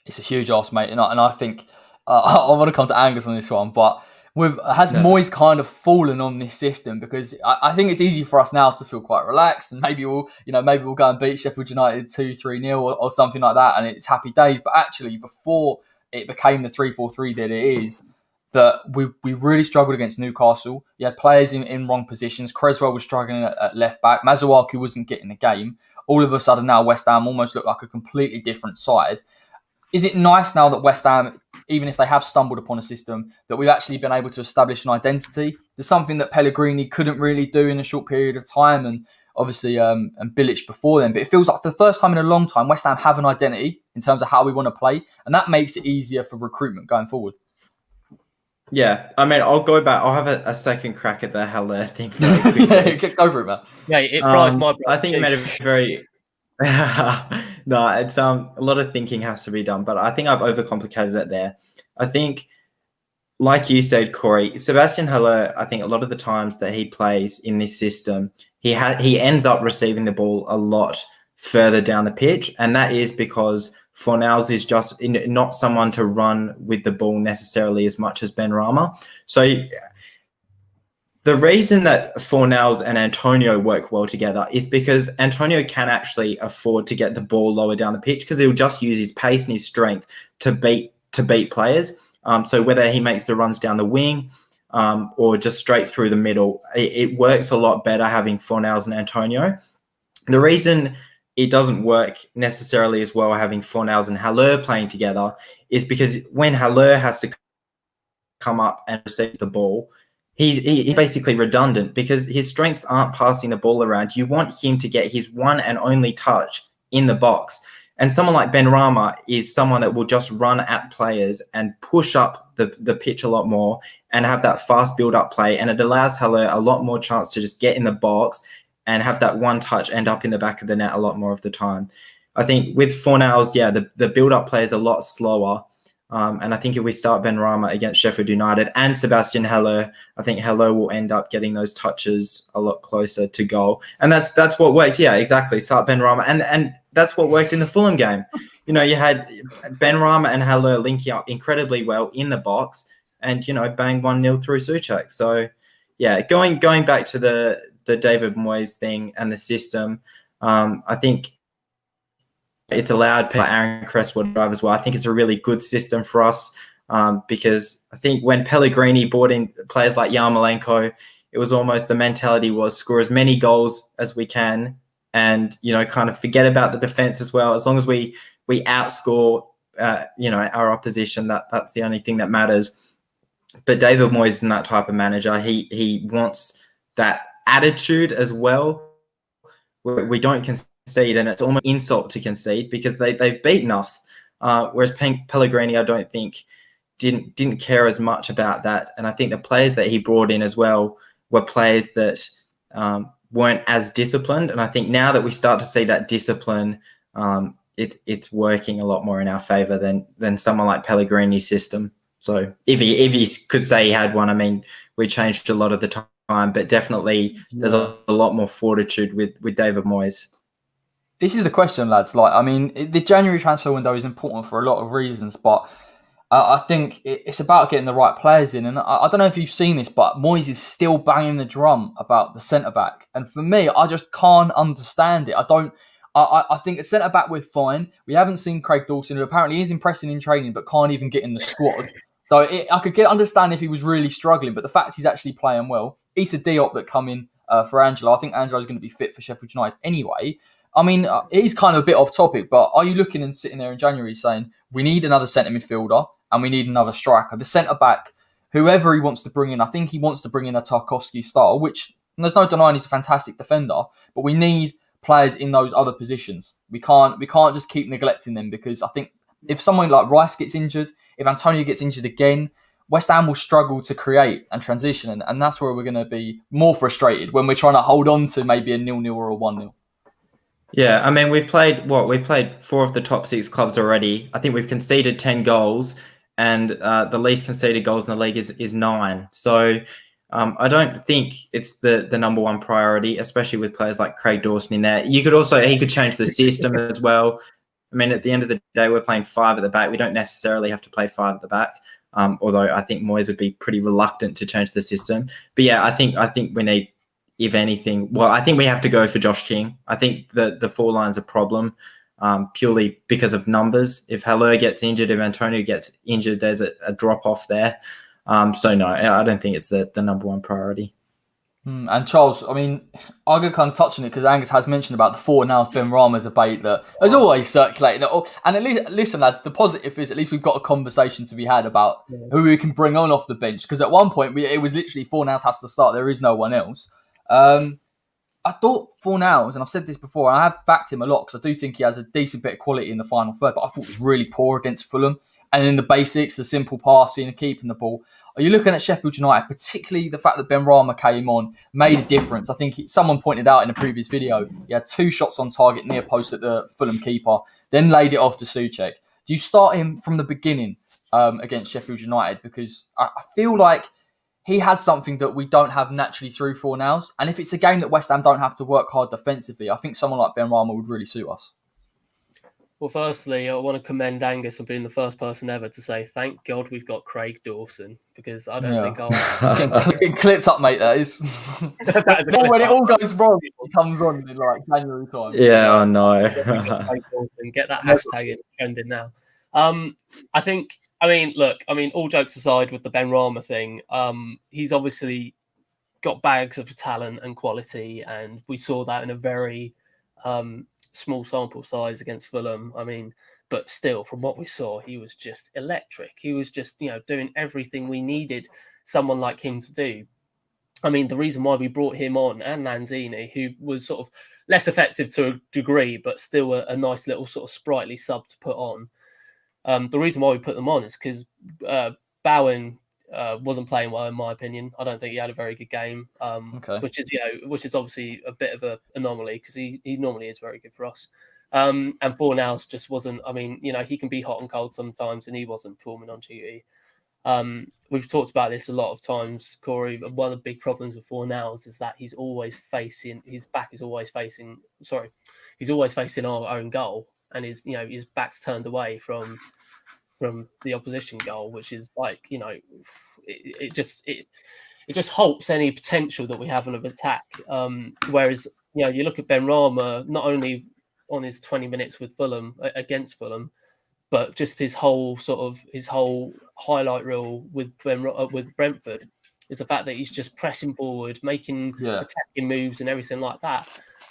It's a huge ask, mate, and I think I want to come to Angus on this one, but Moyes kind of fallen on this system? Because I think it's easy for us now to feel quite relaxed, and maybe we'll go and beat Sheffield United 2-3-0 or something like that, and it's happy days. But actually, before it became the 3-4-3 that it is, that we really struggled against Newcastle. You had players in wrong positions. Cresswell was struggling at left back. Mazuaku wasn't getting the game. All of a sudden now West Ham almost look like a completely different side. Is it nice now that West Ham, even if they have stumbled upon a system, that we've actually been able to establish an identity? There's something that Pellegrini couldn't really do in a short period of time, and obviously and Bilic before then. But it feels like for the first time in a long time, West Ham have an identity in terms of how we want to play, and that makes it easier for recruitment going forward. Yeah, I mean, I'll go back. I'll have a second crack at the Haller thing. Go for it, man. Yeah, it fries my brain. I think you made a very... No, it's a lot of thinking has to be done, but I think I've overcomplicated it there. I think, like you said, Corey, Sebastien Haller, I think a lot of the times that he plays in this system, he ends up receiving the ball a lot further down the pitch, and that is because Fornals is just not someone to run with the ball necessarily as much as Benrahma. So the reason that Fornals and Antonio work well together is because Antonio can actually afford to get the ball lower down the pitch, because he'll just use his pace and his strength to beat players. So whether he makes the runs down the wing or just straight through the middle, it works a lot better having Fornals and Antonio. The reason it doesn't work necessarily as well having Fornals and Haller playing together is because when Haller has to come up and receive the ball, he's basically redundant, because his strengths aren't passing the ball around. You want him to get his one and only touch in the box. And someone like Benrahma is someone that will just run at players and push up the pitch a lot more and have that fast build-up play. And it allows Haller a lot more chance to just get in the box and have that one touch end up in the back of the net a lot more of the time. I think with Fornals, the build-up play is a lot slower. And I think if we start Benrahma against Sheffield United and Sebastien Haller, I think Haller will end up getting those touches a lot closer to goal. And that's what worked. Yeah, exactly. Start Benrahma. And that's what worked in the Fulham game. You had Benrahma and Haller linking up incredibly well in the box and, bang 1-0 through Souček. So, yeah, going back to the David Moyes thing and the system, I think it's allowed Aaron Cresswell to drive as well. I think it's a really good system for us because I think when Pellegrini brought in players like Yarmolenko, it was almost the mentality was score as many goals as we can and, kind of forget about the defense as well. As long as we outscore, our opposition, that's the only thing that matters. But David Moyes isn't that type of manager. He wants that attitude as well. We don't concede, and it's almost insult to concede because they've beaten us. Whereas Pellegrini, I don't think didn't care as much about that. And I think the players that he brought in as well were players that weren't as disciplined. And I think now that we start to see that discipline, it's working a lot more in our favour than someone like Pellegrini's system. So if he could say he had one, I mean, we changed a lot of the time, but definitely there's a lot more fortitude with David Moyes. This is the question, lads. Like, I mean, the January transfer window is important for a lot of reasons, but I think it's about getting the right players in. And I don't know if you've seen this, but Moyes is still banging the drum about the centre-back. And for me, I just can't understand it. I think at centre-back we're fine. We haven't seen Craig Dawson, who apparently is impressing in training, but can't even get in the squad. So I could understand if he was really struggling, but the fact he's actually playing well. Issa Diop that come in for Angelo. I think Angelo's going to be fit for Sheffield United anyway. I mean, it is kind of a bit off topic, but are you looking and sitting there in January saying we need another centre midfielder and we need another striker? The centre back, whoever he wants to bring in, I think he wants to bring in a Tarkowski style, which there's no denying he's a fantastic defender, but we need players in those other positions. We can't just keep neglecting them, because I think if someone like Rice gets injured, if Antonio gets injured again, West Ham will struggle to create and transition, and that's where we're going to be more frustrated when we're trying to hold on to maybe a 0-0 or a 1-0. Yeah, I mean, we've played 4 of the top 6 clubs already. I think we've conceded 10 goals, and the least conceded goals in the league is 9. So I don't think it's the number one priority, especially with players like Craig Dawson in there. He could change the system as well. I mean, at the end of the day, we're playing 5 at the back. We don't necessarily have to play 5 at the back, although I think Moyes would be pretty reluctant to change the system. But yeah, I think we need, if anything, I think we have to go for Josh King. I think the 4 line's a problem, purely because of numbers. If Haller gets injured, if Antonio gets injured, there's a drop-off there. So no, I don't think it's the number one priority. And Charles, I mean, I'm going to kind of touch on it because Angus has mentioned about the Fornals Benrahma debate that has always circulated. And at least, listen, lads, the positive is at least we've got a conversation to be had about who we can bring on off the bench. Because at one point, it was literally Fornals has to start. There is no one else. I thought Fornals, and I've said this before, and I have backed him a lot because I do think he has a decent bit of quality in the final third, but I thought he was really poor against Fulham. And in the basics, the simple passing and keeping the ball. Are you looking at Sheffield United, particularly the fact that Benrahma came on, made a difference? I think someone pointed out in a previous video, he had 2 shots on target near post at the Fulham keeper, then laid it off to Souček. Do you start him from the beginning against Sheffield United? Because I feel like he has something that we don't have naturally through Fornals. And if it's a game that West Ham don't have to work hard defensively, I think someone like Benrahma would really suit us. Well, firstly, I want to commend Angus for being the first person ever to say, thank God we've got Craig Dawson, because I don't think I'll... getting clipped up, mate, that is. When it all goes wrong, he comes on in like January time. Yeah, I know. Get that hashtag trending now. I think, all jokes aside with the Benrahma thing, he's obviously got bags of talent and quality, and we saw that in a very... small sample size against Fulham. I mean, but still, from what we saw, he was just electric. He was just, doing everything we needed someone like him to do. I mean, the reason why we brought him on, and Lanzini, who was sort of less effective to a degree, but still a nice little sort of sprightly sub to put on. The reason why we put them on is because Bowen wasn't playing well, in my opinion. I don't think he had a very good game, which is obviously a bit of an anomaly because he normally is very good for us. And Fornals just wasn't. I mean, he can be hot and cold sometimes, and he wasn't performing on duty. We've talked about this a lot of times, Corey. But one of the big problems with Fornals is that he's always facing our own goal, and his back's turned away from the opposition goal, which is like, it just halts any potential that we have on an attack. Whereas, you look at Benrahma, not only on his 20 minutes with Fulham against Fulham, but just his whole highlight reel with Brentford is the fact that he's just pressing forward, making attacking moves and everything like that.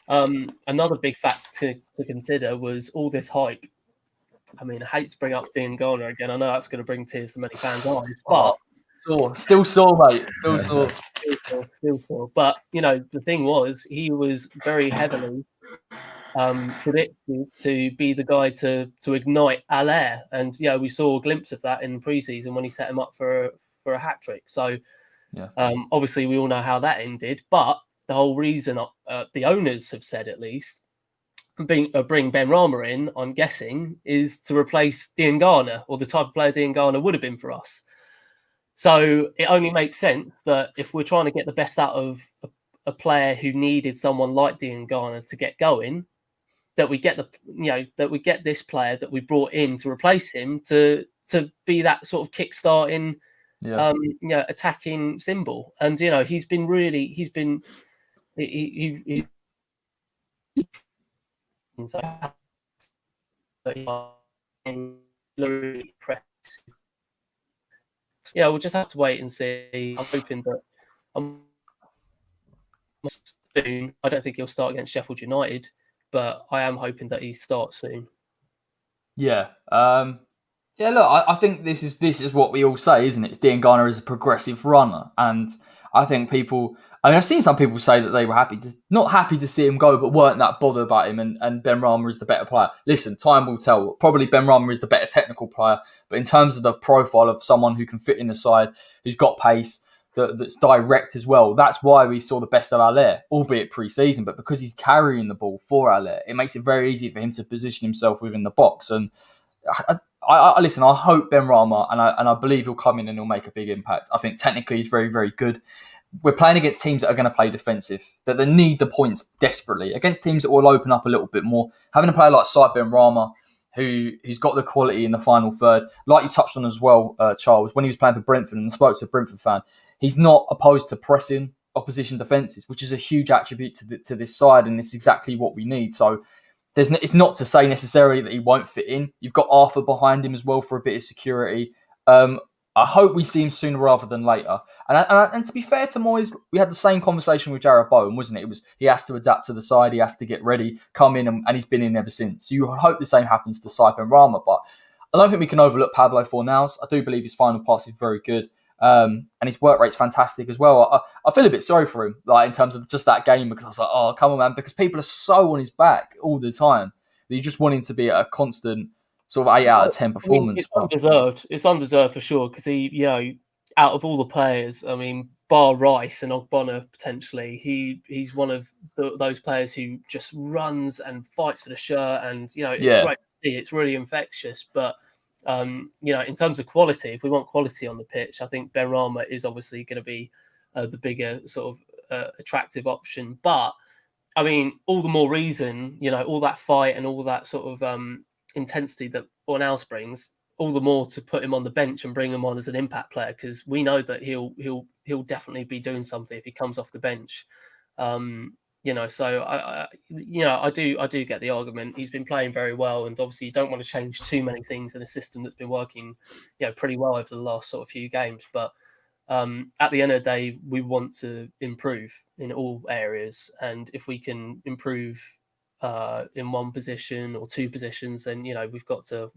Another big factor to consider was all this hype. I mean, I hate to bring up Dean Garner again. I know that's going to bring tears to many fans' eyes, but still sore, mate. Still sore. Still sore. But the thing was, he was very heavily predicted to be the guy to ignite Haller, and we saw a glimpse of that in pre-season when he set him up for a hat trick. So obviously we all know how that ended, but the whole reason the owners have said, at least, bring Ben Rama in, I'm guessing, is to replace Diangana, or the type of player Diangana would have been for us. So it only makes sense that if we're trying to get the best out of a player who needed someone like Diangana to get going, that we get this player that we brought in to replace him to be that sort of kick-starting, attacking symbol. And he's been so impressive. Yeah, we'll just have to wait and see. I'm hoping that soon. I don't think he'll start against Sheffield United, but I am hoping that he starts soon. Yeah. Look, I think this is what we all say, isn't it? Diangana is a progressive runner, and I think I've seen some people say that they were not happy to see him go, but weren't that bothered about him, and Ben Rama is the better player. Listen, time will tell. Probably Ben Rama is the better technical player, but in terms of the profile of someone who can fit in the side, who's got pace, that's direct as well, that's why we saw the best of Haller, albeit pre-season, but because he's carrying the ball for Haller, it makes it very easy for him to position himself within the box. And listen, I hope Ben Rama, and I believe he'll come in and he'll make a big impact. I think technically he's very, very good. We're playing against teams that are going to play defensive, that they need the points desperately. Against teams that will open up a little bit more. Having a player like Ben Rama, who's got the quality in the final third, like you touched on as well, Charles, when he was playing for Brentford and spoke to a Brentford fan, he's not opposed to pressing opposition defences, which is a huge attribute to this side, and it's exactly what we need. So it's not to say necessarily that he won't fit in. You've got Arthur behind him as well for a bit of security. I hope we see him sooner rather than later. And to be fair to Moyes, we had the same conversation with Jarrod Bowen, wasn't it? He has to adapt to the side, he has to get ready, come in, and he's been in ever since. So you hope the same happens to Ben Rama, but I don't think we can overlook Pablo Fornals. I do believe his final pass is very good. And his work rate's fantastic as well. I feel a bit sorry for him, like in terms of just that game, because I was like, oh, come on, man, because people are so on his back all the time that you just want him to be a constant sort of 8 out of 10 performance. It's undeserved. It's undeserved for sure, because he, out of all the players, I mean, bar Rice and Ogbonna potentially, he's one of those players who just runs and fights for the shirt, and it's great to see. It's really infectious, but. In terms of quality, if we want quality on the pitch, I think Ben Rama is obviously going to be the bigger sort of attractive option. But I mean, all the more reason, all that fight and all that sort of intensity that Fornals brings, all the more to put him on the bench and bring him on as an impact player, because we know that he'll definitely be doing something if he comes off the bench. So I do get the argument. He's been playing very well, and obviously you don't want to change too many things in a system that's been working, pretty well over the last sort of few games. But at the end of the day, we want to improve in all areas, and if we can improve in one position or two positions, then we've got to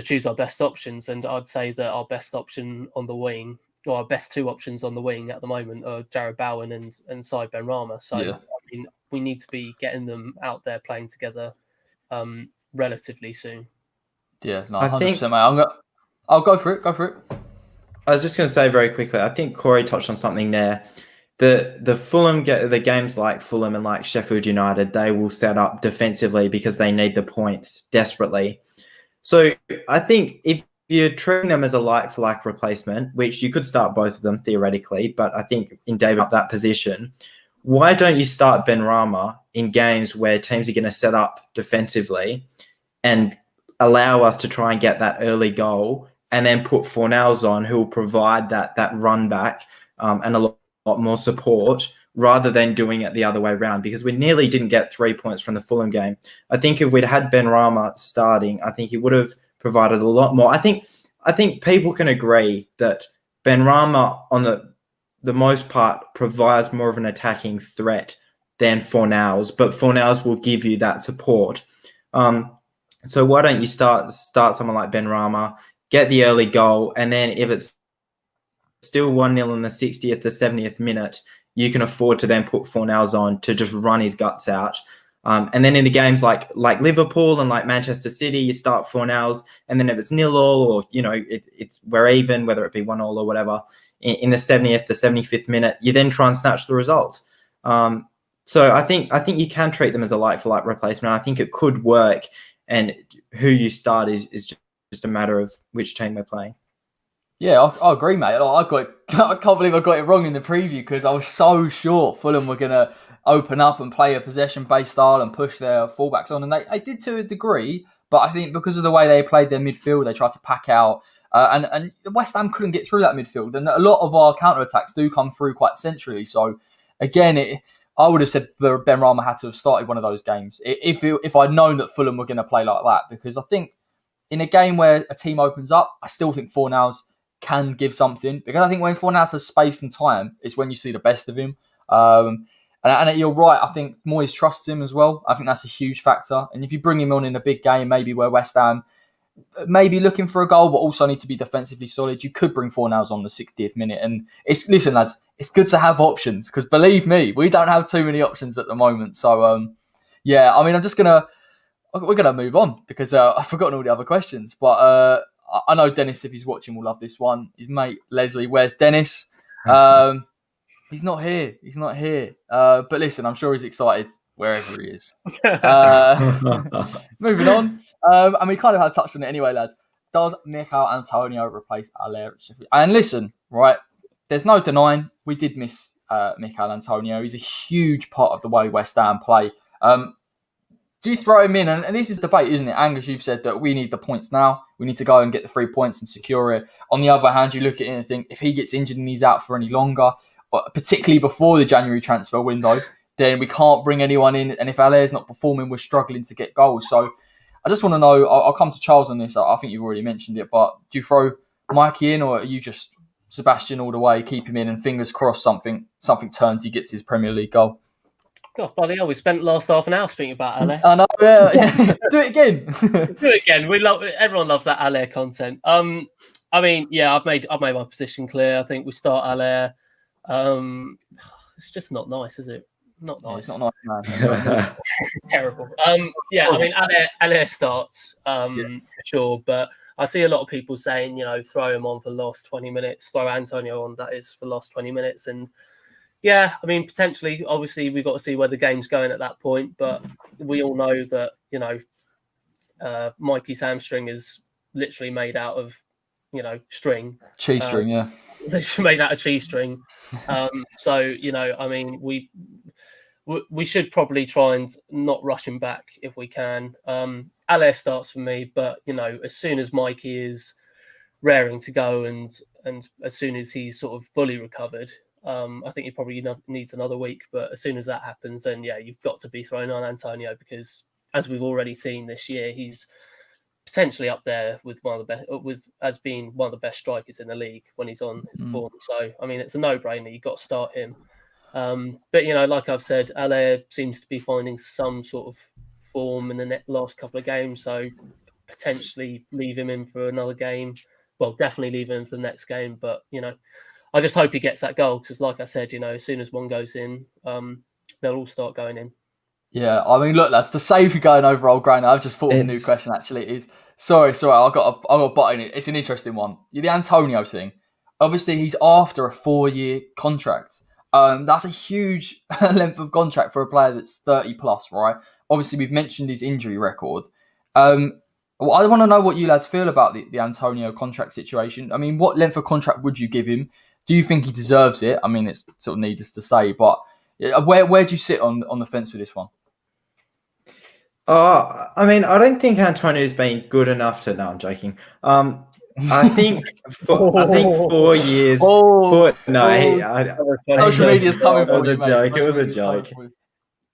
choose our best options. And I'd say that our best option on the wing, or our best two options on the wing at the moment, are Jarrod Bowen and Saïd Benrahma. So I mean, we need to be getting them out there playing together relatively soon. Yeah, no, 100%, mate. I'll go for it. Go for it. I was just going to say very quickly, I think Corey touched on something there. The Fulham, the games like Fulham and like Sheffield United, they will set up defensively because they need the points desperately. So I think if you're treating them as a like-for-like replacement, which you could start both of them theoretically, but I think in David up that position, why don't you start Benrahma in games where teams are going to set up defensively and allow us to try and get that early goal, and then put Fornals on, who will provide that run back and a lot more support, rather than doing it the other way around, because we nearly didn't get 3 points from the Fulham game. I think if we'd had Benrahma starting, I think he would have provided a lot more. I think people can agree that Benrahma, on the most part, provides more of an attacking threat than Fornals, but Fornals will give you that support. So why don't you start someone like Benrahma, get the early goal, and then if it's still 1-0 in the 60th, the 70th minute, you can afford to then put Fornals on to just run his guts out. And then in the games like Liverpool and like Manchester City, you start Fornals, and then if it's 0-0 or, we're even, whether it be 1-0 or whatever, in the 70th, the 75th minute, you then try and snatch the result. So I think you can treat them as a like-for-like replacement. I think it could work, and who you start is just a matter of which team they're playing. Yeah, I agree, mate. I can't believe I got it wrong in the preview because I was so sure Fulham were going to open up and play a possession-based style and push their fullbacks on, and they did to a degree. But I think because of the way they played their midfield, they tried to pack out, and West Ham couldn't get through that midfield. And a lot of our counter-attacks do come through quite centrally. So again, I would have said Benrahma had to have started one of those games if I'd known that Fulham were going to play like that, because I think in a game where a team opens up, I still think Fornals can give something, because I think when Fornals has space and time, it's when you see the best of him. And you're right, I think Moyes trusts him as well. I think that's a huge factor. And if you bring him on in a big game, maybe where West Ham maybe looking for a goal, but also need to be defensively solid, you could bring Fornals on the 60th minute. And listen, lads, it's good to have options, because believe me, we don't have too many options at the moment. So, yeah, I mean, we're going to move on because I've forgotten all the other questions. But I know Dennis, if he's watching, will love this one. His mate, Leslie, where's Dennis? He's not here. But listen, I'm sure he's excited wherever he is. Moving on. And we kind of had touched on it anyway, lads. Does Michail Antonio replace Haller at Sheffield? And listen, right, there's no denying we did miss Michail Antonio. He's a huge part of the way West Ham play. Do you throw him in? And this is the debate, isn't it? Angus, you've said that we need the points now. We need to go and get the 3 points and secure it. On the other hand, you look at it and think, if he gets injured and he's out for any longer, particularly before the January transfer window, then we can't bring anyone in. And if Haller's not performing, we're struggling to get goals. So I just want to know, I'll come to Charles on this. I think you've already mentioned it, but do you throw Mikey in, or are you just Sebastian all the way, keep him in, and fingers crossed something turns, he gets his Premier League goal? God, bloody hell, we spent last half an hour speaking about Haller. I know, yeah. Do it again. Do it again. Everyone loves that Haller content. I mean, yeah, I've made my position clear. I think we start Haller. It's just not nice, is it? Not nice. Yeah, it's not nice, man. Terrible. Yeah, I mean, Haller starts for sure, but I see a lot of people saying, throw him on for the last 20 minutes, throw Antonio on, that is, for the last 20 minutes. And yeah, I mean, potentially, obviously, we've got to see where the game's going at that point, but we all know that, Mikey's hamstring is literally made out of, string. Cheese string, yeah. Literally made out of cheese string. So, I mean, we should probably try and not rush him back if we can. Haller starts for me, but, as soon as Mikey is raring to go and as soon as he's sort of fully recovered, I think he probably needs another week. But as soon as that happens, then, yeah, you've got to be throwing on Antonio, because as we've already seen this year, he's potentially up there with one of the best, as being one of the best strikers in the league when he's on form. So, I mean, it's a no-brainer. You've got to start him. But, like I've said, Haller seems to be finding some sort of form in the last couple of games. So, potentially leave him in for another game. Well, definitely leave him for the next game. But, I just hope he gets that goal, because, like I said, as soon as one goes in, they'll all start going in. Yeah, I mean, look, lads, to save you going over old ground, I've just thought of a new question, actually. It is, sorry, I've got a butt in it. It's an interesting one. The Antonio thing. Obviously, he's after a 4-year contract. That's a huge length of contract for a player that's 30 plus, right? Obviously, we've mentioned his injury record. I want to know what you lads feel about the Antonio contract situation. I mean, what length of contract would you give him? Do you think he deserves it? I mean, it's sort of needless to say, but where do you sit on the fence with this one? I mean, I don't think Antonio's been good enough to. No, I'm joking. I think 4 years. Social media's coming for you, mate. It was a joke.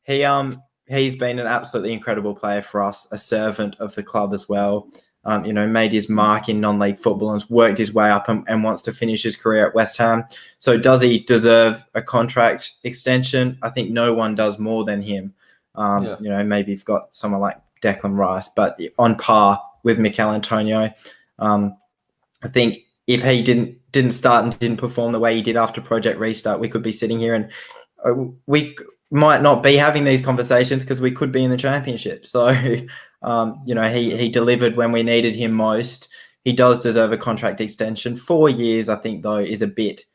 He's been an absolutely incredible player for us, a servant of the club as well. Made his mark in non-league football and worked his way up and wants to finish his career at West Ham. So does he deserve a contract extension? I think no one does more than him. Maybe you've got someone like Declan Rice, but on par with Michail Antonio. I think if he didn't start and didn't perform the way he did after Project Restart, we could be sitting here and we might not be having these conversations, because we could be in the Championship. So, he delivered when we needed him most. He does deserve a contract extension. 4 years, I think, though, is a bit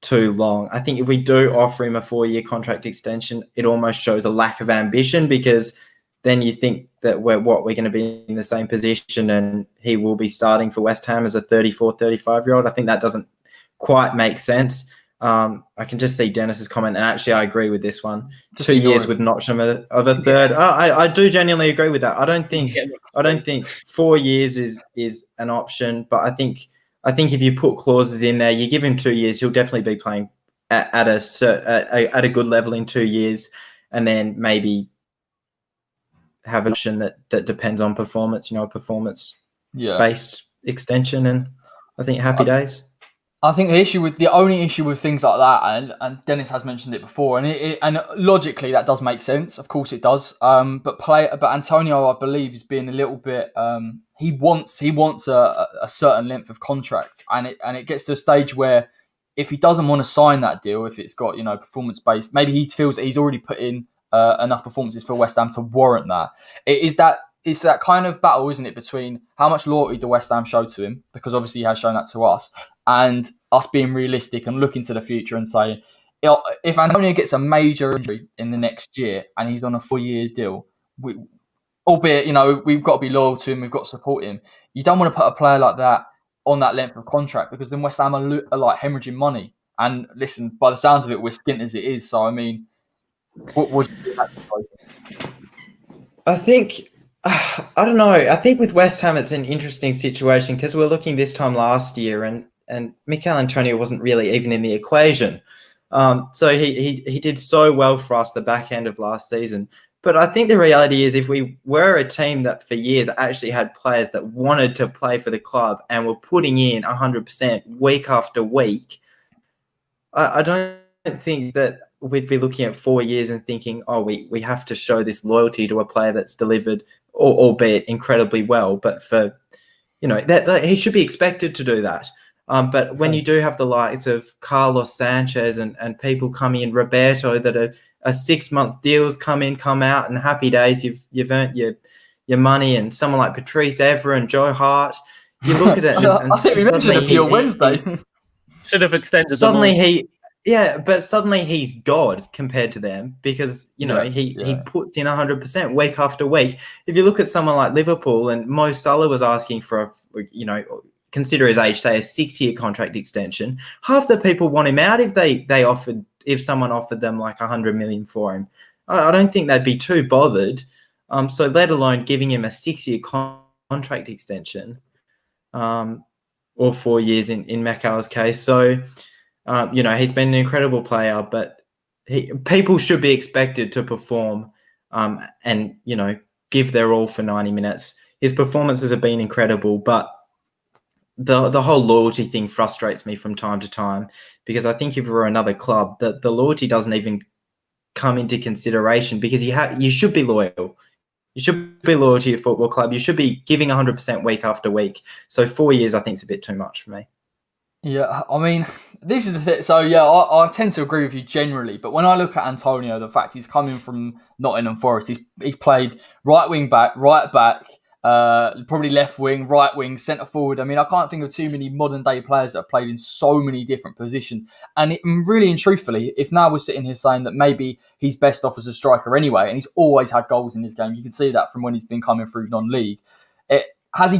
too long. I think if we do offer him a 4-year contract extension, it almost shows a lack of ambition, because then you think that we're going to be in the same position and he will be starting for West Ham as a 34, 35-year-old. I think that doesn't quite make sense. I can just see Dennis's comment, and actually I agree with this one. Just 2 years with an option of a third. Yeah. I do genuinely agree with that. I don't think 4 years is an option, but I think if you put clauses in there, you give him 2 years, he'll definitely be playing at a good level in 2 years, and then maybe have an option that depends on performance, performance-based extension, and I think happy days. I think the only issue with things like that, and Dennis has mentioned it before, and logically that does make sense. Of course it does. But Antonio, I believe, has been a little bit. He wants a certain length of contract, and it gets to a stage where if he doesn't want to sign that deal, if it's got performance based, maybe he feels that he's already put in enough performances for West Ham to warrant that. It's that kind of battle, isn't it, between how much loyalty do West Ham show to him, because obviously he has shown that to us, and us being realistic and looking to the future and saying, if Antonio gets a major injury in the next year and he's on a 4-year deal, albeit, we've got to be loyal to him, we've got to support him. You don't want to put a player like that on that length of contract, because then West Ham are like hemorrhaging money. And listen, by the sounds of it, we're skint as it is. So, I mean, what would you do? I think, I don't know. I think with West Ham, it's an interesting situation, because we're looking this time last year, and Michail Antonio wasn't really even in the equation. So he did so well for us the back end of last season. But I think the reality is, if we were a team that for years actually had players that wanted to play for the club and were putting in 100% week after week, I don't think that we'd be looking at 4 years and thinking, oh, we have to show this loyalty to a player that's delivered, albeit incredibly well. But for, that he should be expected to do that. But when you do have the likes of Carlos Sanchez and people coming in, Roberto, that are 6-month deals, come in, come out, and happy days, you've earned your money, and someone like Patrice Evra and Joe Hart, you look at it. And I think we mentioned a few on Wednesday. Should have extended. Suddenly he's God compared to them, because he puts in 100% week after week. If you look at someone like Liverpool, and Mo Salah was asking for consider his age, say a 6-year contract extension, half the people want him out if someone offered them like 100 million for him. I don't think they'd be too bothered. So let alone giving him a 6-year contract extension, or 4 years in Michail's case. So, he's been an incredible player, but people should be expected to perform, and give their all for 90 minutes. His performances have been incredible, but the whole loyalty thing frustrates me from time to time, because I think if we're another club, the loyalty doesn't even come into consideration, because you should be loyal. You should be loyal to your football club. You should be giving 100% week after week. So 4 years, I think, is a bit too much for me. Yeah, I mean, this is the thing. So, yeah, I tend to agree with you generally. But when I look at Antonio, the fact he's coming from Nottingham Forest, he's played right wing back, right back, probably left wing, right wing, centre forward. I mean, I can't think of too many modern day players that have played in so many different positions. And really and truthfully, if now we're sitting here saying that maybe he's best off as a striker anyway, and he's always had goals in his game, you can see that from when he's been coming through non-league. Has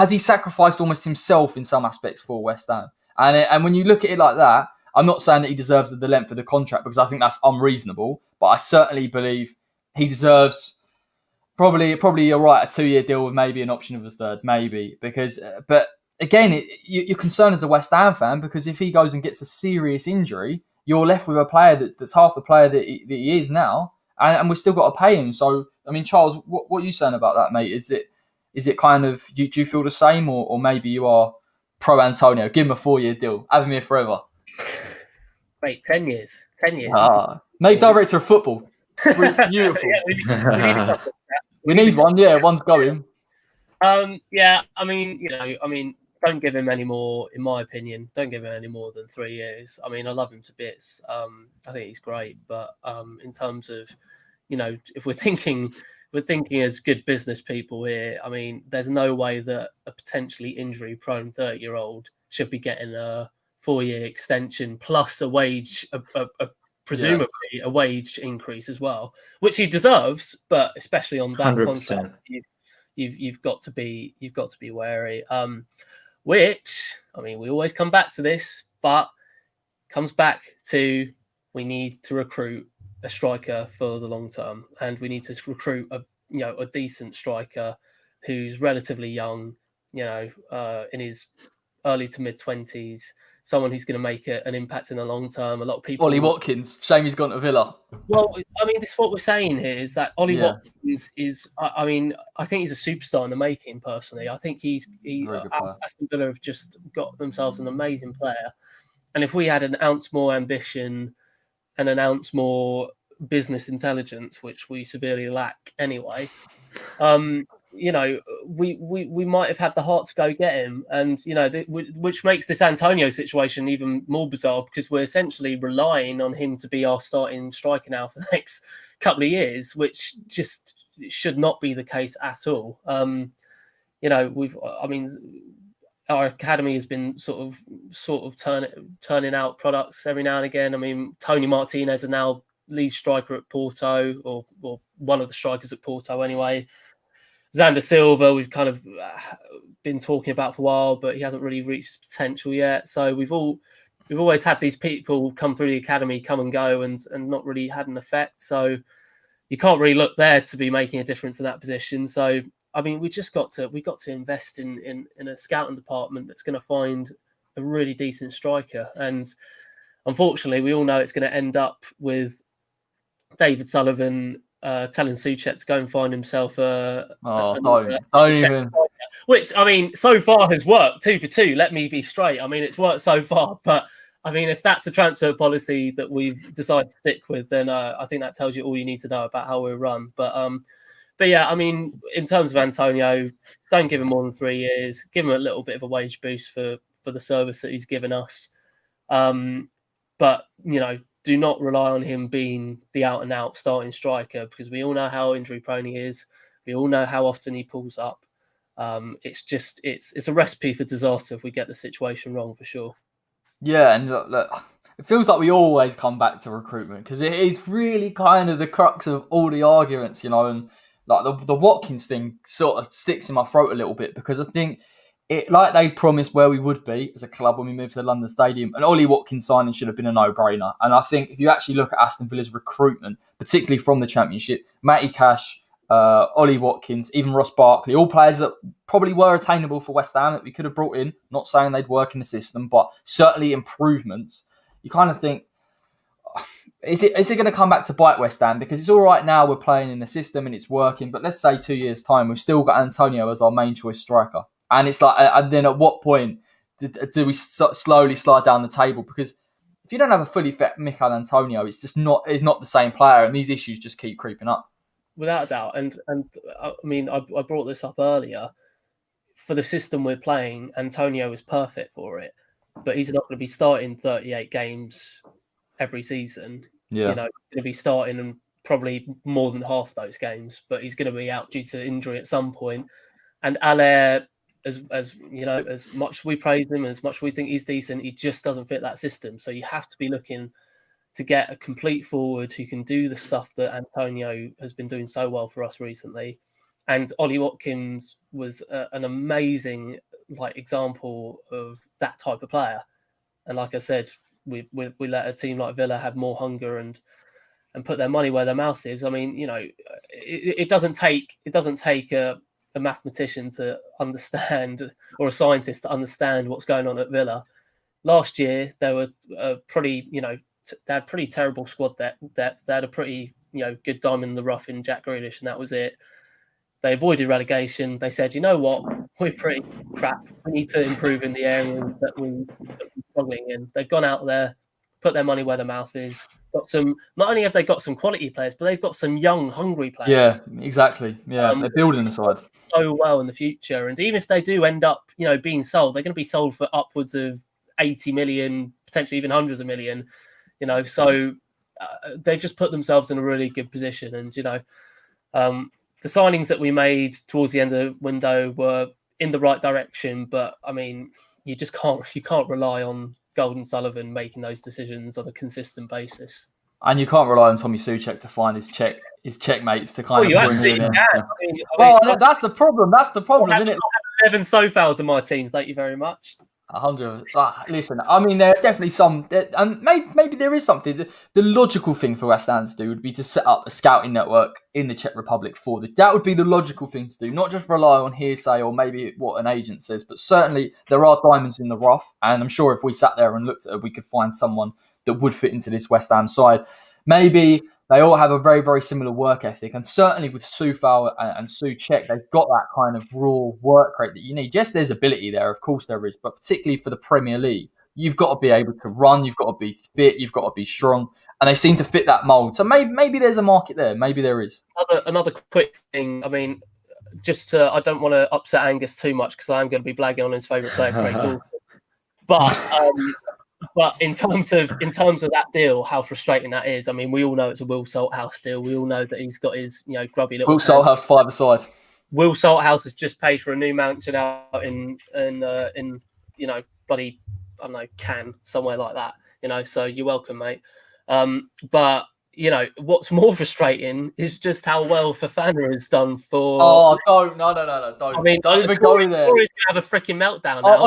he sacrificed almost himself in some aspects for West Ham? And when you look at it like that, I'm not saying that he deserves the length of the contract, because I think that's unreasonable. But I certainly believe he deserves probably you're right, a 2-year deal with maybe an option of a third, maybe. But again, you're concerned as a West Ham fan, because if he goes and gets a serious injury, you're left with a player that's half the player that he is now, and we've still got to pay him. So, I mean, Charles, what are you saying about that, mate? Is it kind of, do you feel the same, or maybe you are pro Antonio? Give him a 4-year deal. Have him here forever. Wait, 10 years. 10 years. Make director of football. Beautiful. Yeah, we need one. Yeah, one's going. Yeah, I mean, don't give him any more, in my opinion. Don't give him any more than 3 years. I mean, I love him to bits. I think he's great, but in terms of, if we're thinking as good business people here, I mean, there's no way that a potentially injury-prone 30-year-old should be getting a 4-year extension plus a wage, presumably a wage increase as well, which he deserves. But especially on that 100%. contract, you've got to be wary. Which, I mean, we always come back to this, but comes back to we need to recruit a striker for the long term, and we need to recruit a decent striker who's relatively young, in his early to mid 20s, someone who's going to make an impact in the long term. A lot of people. Ollie Watkins, shame he's gone to Villa. Well, I mean, this is what we're saying here is that Ollie Watkins is. I mean, I think he's a superstar in the making. Personally, I think Aston Villa have just got themselves an amazing player, and if we had an ounce more ambition and an ounce more business intelligence, which we severely lack anyway, we might have had the heart to go get him, and which makes this Antonio situation even more bizarre because we're essentially relying on him to be our starting striker now for the next couple of years, which just should not be the case at all. Our academy has been sort of turning out products every now and again. I mean, Tony Martinez is now lead striker at Porto, or one of the strikers at Porto anyway. Xander Silva, we've kind of been talking about for a while, but he hasn't really reached his potential yet. So we've always had these people come through the academy, come and go, and not really had an effect. So you can't really look there to be making a difference in that position. So I mean, we've got to invest in a scouting department that's going to find a really decent striker. And unfortunately, we all know it's going to end up with David Sullivan telling Souček to go and find himself don't even. Which, I mean, so far has worked 2 for 2. Let me be straight. I mean, it's worked so far, but I mean, if that's the transfer policy that we've decided to stick with, then I think that tells you all you need to know about how we're run. But yeah, I mean, in terms of Antonio, don't give him more than 3 years. Give him a little bit of a wage boost for the service that he's given us. But do not rely on him being the out-and-out starting striker because we all know how injury-prone he is. We all know how often he pulls up. It's a recipe for disaster if we get the situation wrong, for sure. Yeah, and look, it feels like we always come back to recruitment because it is really kind of the crux of all the arguments, and like the Watkins thing sort of sticks in my throat a little bit because I think like they promised where we would be as a club when we moved to the London Stadium, and Ollie Watkins signing should have been a no-brainer. And I think if you actually look at Aston Villa's recruitment, particularly from the Championship, Matty Cash, Ollie Watkins, even Ross Barkley, all players that probably were attainable for West Ham that we could have brought in, not saying they'd work in the system, but certainly improvements. You kind of think, is it going to come back to bite West Ham? Because it's all right now we're playing in the system and it's working, but let's say 2 years' time, we've still got Antonio as our main choice striker. And it's like, and then at what point do we slowly slide down the table? Because if you don't have a fully fit Michail Antonio, it's not the same player, and these issues just keep creeping up. Without a doubt, and I mean, I brought this up earlier. For the system we're playing, Antonio is perfect for it, but he's not going to be starting 38 games every season. Yeah, he's going to be starting in probably more than half those games, but he's going to be out due to injury at some point. And Haller, as much as we praise him, as much as we think he's decent, he just doesn't fit that system. So you have to be looking to get a complete forward who can do the stuff that Antonio has been doing so well for us recently. And Ollie Watkins was an amazing example of that type of player. And like I said, we let a team like Villa have more hunger and put their money where their mouth is. I mean, it doesn't take a mathematician to understand, or a scientist to understand what's going on at Villa. Last year, they were pretty terrible squad depth. They had a pretty, good diamond in the rough in Jack Grealish, and that was it. They avoided relegation. They said, you know what, we're pretty crap. We need to improve in the areas that we're struggling in. They've gone out there, put their money where their mouth is. Not only have they got some quality players, but they've got some young, hungry players. Yeah, exactly. Yeah, they're building the side so well in the future. And even if they do end up, being sold, they're going to be sold for upwards of 80 million, potentially even hundreds of million. So they've just put themselves in a really good position. And the signings that we made towards the end of the window were in the right direction. But I mean, you can't rely on Golden Sullivan making those decisions on a consistent basis. And you can't rely on Tommy Souček to find his checkmates to kind of bring him in. That's the problem. That's the problem, isn't it? 11 Sofals in my teams. Thank you very much. 100. Listen, I mean, there are definitely some, and maybe there is something. The logical thing for West Ham to do would be to set up a scouting network in the Czech Republic that would be the logical thing to do, not just rely on hearsay or maybe what an agent says, but certainly there are diamonds in the rough, and I'm sure if we sat there and looked at it, we could find someone that would fit into this West Ham side. Maybe they all have a very, very similar work ethic. And certainly with Soufal and Souček, they've got that kind of raw work rate that you need. Yes, there's ability there. Of course there is. But particularly for the Premier League, you've got to be able to run. You've got to be fit. You've got to be strong. And they seem to fit that mould. So maybe there's a market there. Maybe there is. Another quick thing. I mean, I don't want to upset Angus too much because I'm going to be blagging on his favourite player, Craig Dawson. But in terms of that deal, how frustrating that is. I mean, we all know it's a Will Salthouse deal. We all know that he's got his grubby little. Will Salthouse five-a-side. Will Salthouse has just paid for a new mansion out in bloody, I don't know, Cannes, somewhere like that. So you're welcome, mate. But what's more frustrating is just how well Fofana has done for. Oh, don't don't. I mean, don't even go there. Corey's gonna have a freaking meltdown. Now.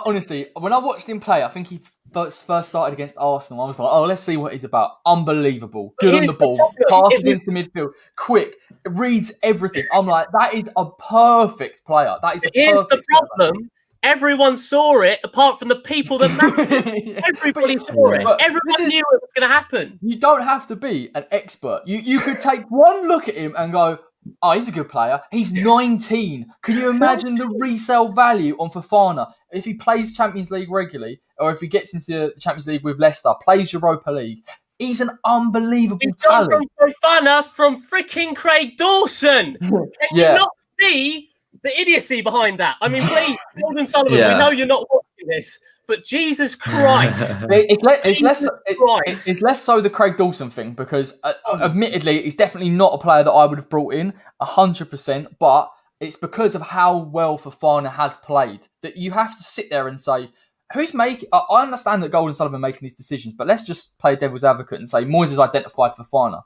Honestly, when I watched him play, I think he first started against Arsenal. I was like, oh, let's see what he's about. Unbelievable, good on the ball, passes into midfield, quick, reads everything. I'm like, that is a perfect player. Here's the problem. Everyone saw it, apart from the people that mattered. Everybody saw it. Everyone knew it was going to happen. You don't have to be an expert. You could take one look at him and go, oh, he's a good player. He's 19. Can you imagine the resale value on Fofana if he plays Champions League regularly, or if he gets into the Champions League with Leicester, plays Europa League? He's an unbelievable talent. From Fofana from freaking Craig Dawson. Can you not see the idiocy behind that? I mean, please, Golden Sullivan, we know you're not watching this, but Jesus Christ. It's less so the Craig Dawson thing, because admittedly, he's definitely not a player that I would have brought in 100%, but it's because of how well Fofana has played that you have to sit there and say, who's making... I understand that Golden Sullivan making these decisions, but let's just play devil's advocate and say Moyes has identified Fofana,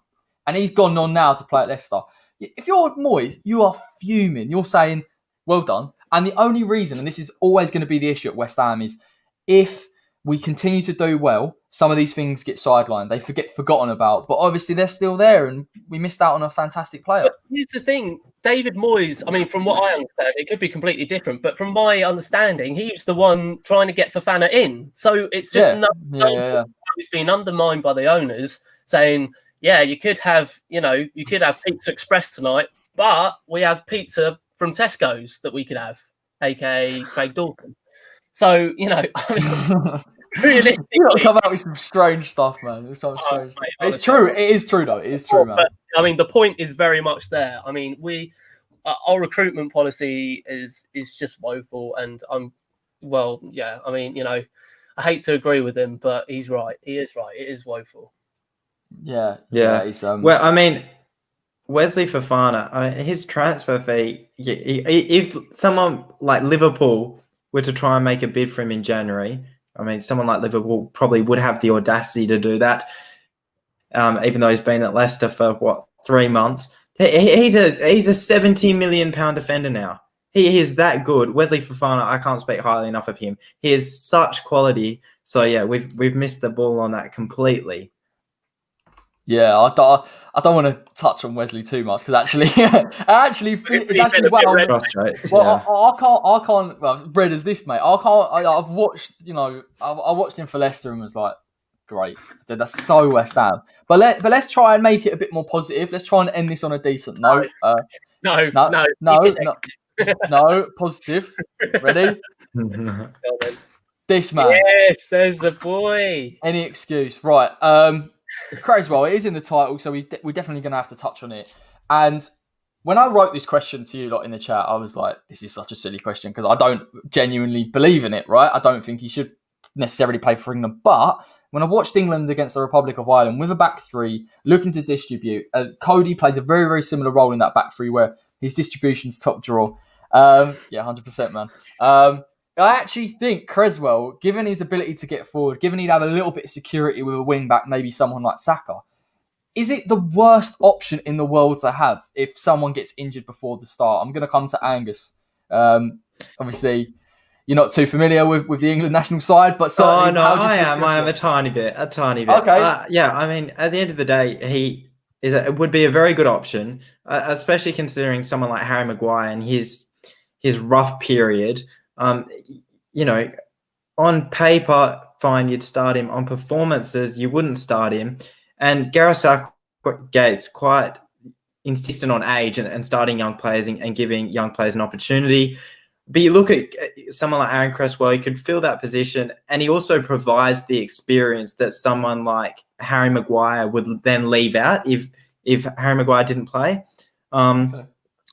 and he's gone on now to play at Leicester. If you're Moyes, you are fuming. You're saying, well done. And the only reason, and this is always going to be the issue at West Ham, is if we continue to do well, some of these things get sidelined. They get forgotten about. But obviously, they're still there, and we missed out on a fantastic player. But here's the thing. David Moyes, I mean, from what I understand, it could be completely different. But from my understanding, he was the one trying to get Fofana in. So it's just It's being undermined by the owners saying, yeah, you could have Pizza Express tonight, but we have pizza from Tesco's that we could have, aka Craig Dawson. So, I mean, realistically, you got to come out with some strange stuff, man. It's so strange. Mate, it's true. It is true, though. It is true, man. But, I mean, the point is very much there. I mean, our recruitment policy is just woeful, and I mean, I hate to agree with him, but he's right. He is right. It is woeful. Yeah. He's, Well, I mean, Wesley Fofana, his transfer fee. If someone like Liverpool were to try and make a bid for him in January, I mean, someone like Liverpool probably would have the audacity to do that. Even though he's been at Leicester for 3 months, he's a £70 million defender now. He is that good. Wesley Fofana, I can't speak highly enough of him. He is such quality. So yeah, we've missed the ball on that completely. Yeah, I don't want to touch on Wesley too much because actually, it's actually I can't. Well, red as this, mate. I've watched. I watched him for Leicester and was like, great. That's so West Ham. But let's try and make it a bit more positive. Let's try and end this on a decent note. No, positive. Ready? This man. Yes, there's the boy. Any excuse, right? Cresswell, it is in the title, so we're definitely going to have to touch on it. And when I wrote this question to you lot in the chat, I was like, this is such a silly question because I don't genuinely believe in it, right? I don't think he should necessarily play for England. But when I watched England against the Republic of Ireland with a back three, looking to distribute, Cody plays a very, very similar role in that back three where his distribution's top draw. 100%, man. I actually think Cresswell, given his ability to get forward, given he'd have a little bit of security with a wing back, maybe someone like Saka, is it the worst option in the world to have if someone gets injured before the start? I'm going to come to Angus. Obviously, you're not too familiar with the England national side, but certainly, Oh no, how do you I feel? am. I am a tiny bit. Okay. Yeah, I mean, at the end of the day, it would be a very good option, especially considering someone like Harry Maguire and his rough period. You know, on paper, fine, you'd start him. On performances, you wouldn't start him. And Gareth Southgate's quite insistent on age and starting young players and giving young players an opportunity. But you look at someone like Aaron Cresswell, he could fill that position, and he also provides the experience that someone like Harry Maguire would then leave out if Harry Maguire didn't play. Okay.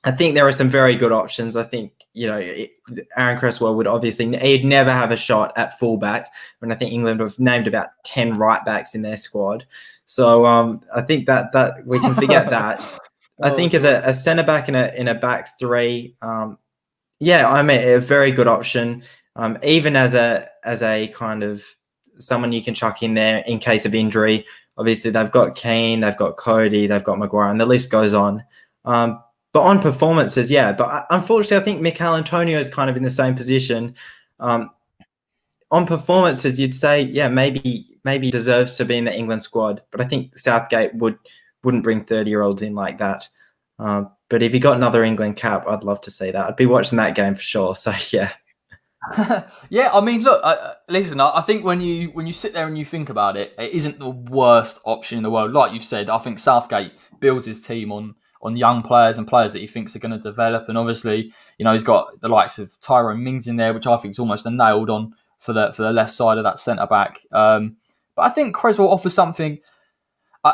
I think there are some very good options. I think, Aaron Cresswell would he'd never have a shot at fullback, when I think England have named about 10 right backs in their squad. So I think that we can forget that. I think as a centre back in a back three, I mean, a very good option. Even as a kind of someone you can chuck in there in case of injury. Obviously, they've got Keane, they've got Cody, they've got Maguire, and the list goes on. But on performances, yeah. But unfortunately, I think Michail Antonio is kind of in the same position. On performances, you'd say, yeah, maybe he deserves to be in the England squad. But I think Southgate wouldn't bring 30-year-olds in like that. But if he got another England cap, I'd love to see that. I'd be watching that game for sure. So yeah. Yeah, I mean, look, listen. I think when you sit there and you think about it, it isn't the worst option in the world. Like you've said, I think Southgate builds his team on young players and players that he thinks are going to develop. And obviously, he's got the likes of Tyrone Mings in there, which I think is almost a nailed on for the left side of that centre back. But I think Cresswell offers something.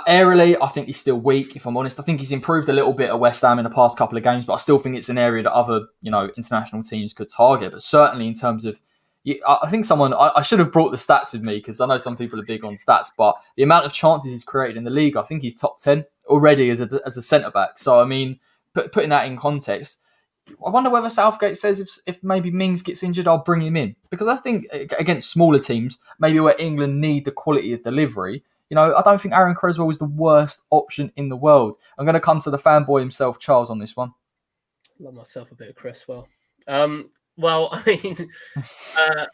Aerially, I think he's still weak, if I'm honest. I think he's improved a little bit at West Ham in the past couple of games, but I still think it's an area that other, international teams could target. But certainly in terms of, I think I should have brought the stats with me because I know some people are big on stats, but the amount of chances he's created in the league, I think he's top 10 already as a centre-back. So, I mean, putting that in context, I wonder whether Southgate says if maybe Mings gets injured, I'll bring him in. Because I think against smaller teams, maybe where England need the quality of delivery, I don't think Aaron Cresswell is the worst option in the world. I'm going to come to the fanboy himself, Charles, on this one. Love myself a bit of Cresswell. Well, I mean,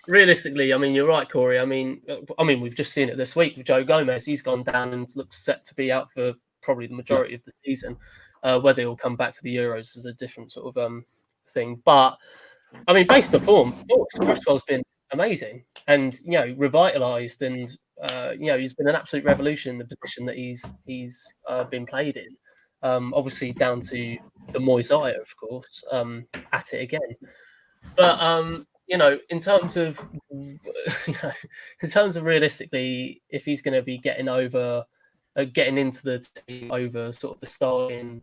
realistically, I mean, you're right, Corey. I mean, we've just seen it this week with Joe Gomez. He's gone down and looks set to be out for probably the majority of the season. Whether he'll come back for the Euros is a different sort of thing. But I mean, based on form, Cresswell's been amazing and revitalised, and he's been an absolute revolution in the position that he's been played in. Obviously, down to the Moisaya, of course, at it again. But in terms of realistically, if he's going to be getting into the team over sort of the starting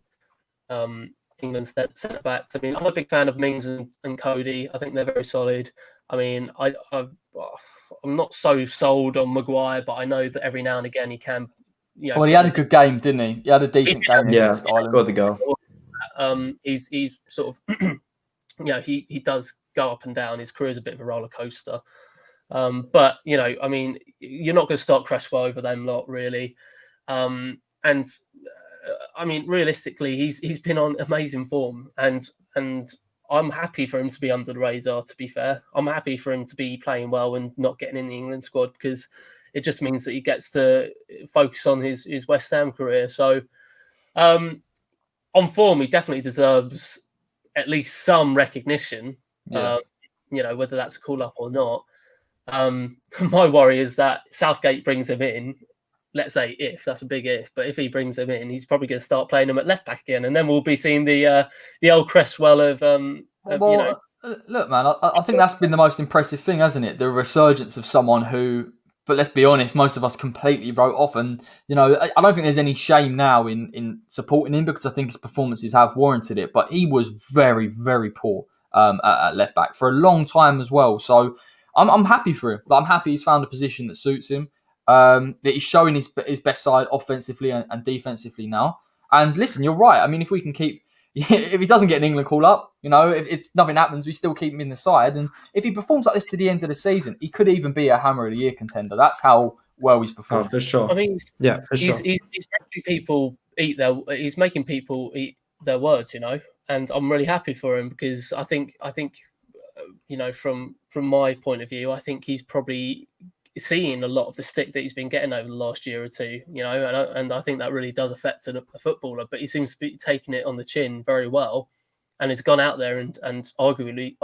England centre backs. I mean, I'm a big fan of Mings and Cody. I think they're very solid. I mean, I'm not so sold on Maguire, but I know that every now and again he can. Well, he had a good game, didn't he? He had a decent game against Ireland. Got the goal. He's sort of, he does go up and down. His career is a bit of a roller coaster. But I mean, you're not going to start Cresswell over them lot, really. And I mean, realistically, he's been on amazing form, and I'm happy for him to be under the radar. To be fair, I'm happy for him to be playing well and not getting in the England squad, because it just means that he gets to focus on his West Ham career. So, on form, he definitely deserves at least some recognition. Yeah. Whether that's a call up or not. My worry is that Southgate brings him in. Let's say if, that's a big if, but if he brings him in, he's probably going to start playing him at left back again, and then we'll be seeing the old Cresswell of Look, man, I think that's been the most impressive thing, hasn't it? The resurgence of someone who, but let's be honest, most of us completely wrote off, and I don't think there's any shame now in supporting him, because I think his performances have warranted it. But he was very, very poor at left back for a long time as well. So I'm happy for him. I'm happy he's found a position that suits him. That he's showing his best side offensively and defensively now. And listen, you're right. I mean, if we can keep if he doesn't get an England call up, if nothing happens, we still keep him in the side. And if he performs like this to the end of the season, he could even be a Hammer of the Year contender. That's how well he's performed. Oh, for sure. I mean, for sure. He's making people eat their words, and I'm really happy for him because I think from my point of view, I think he's probably seeing a lot of the stick that he's been getting over the last year or two, and I think that really does affect a footballer. But he seems to be taking it on the chin very well, and has gone out there and arguably,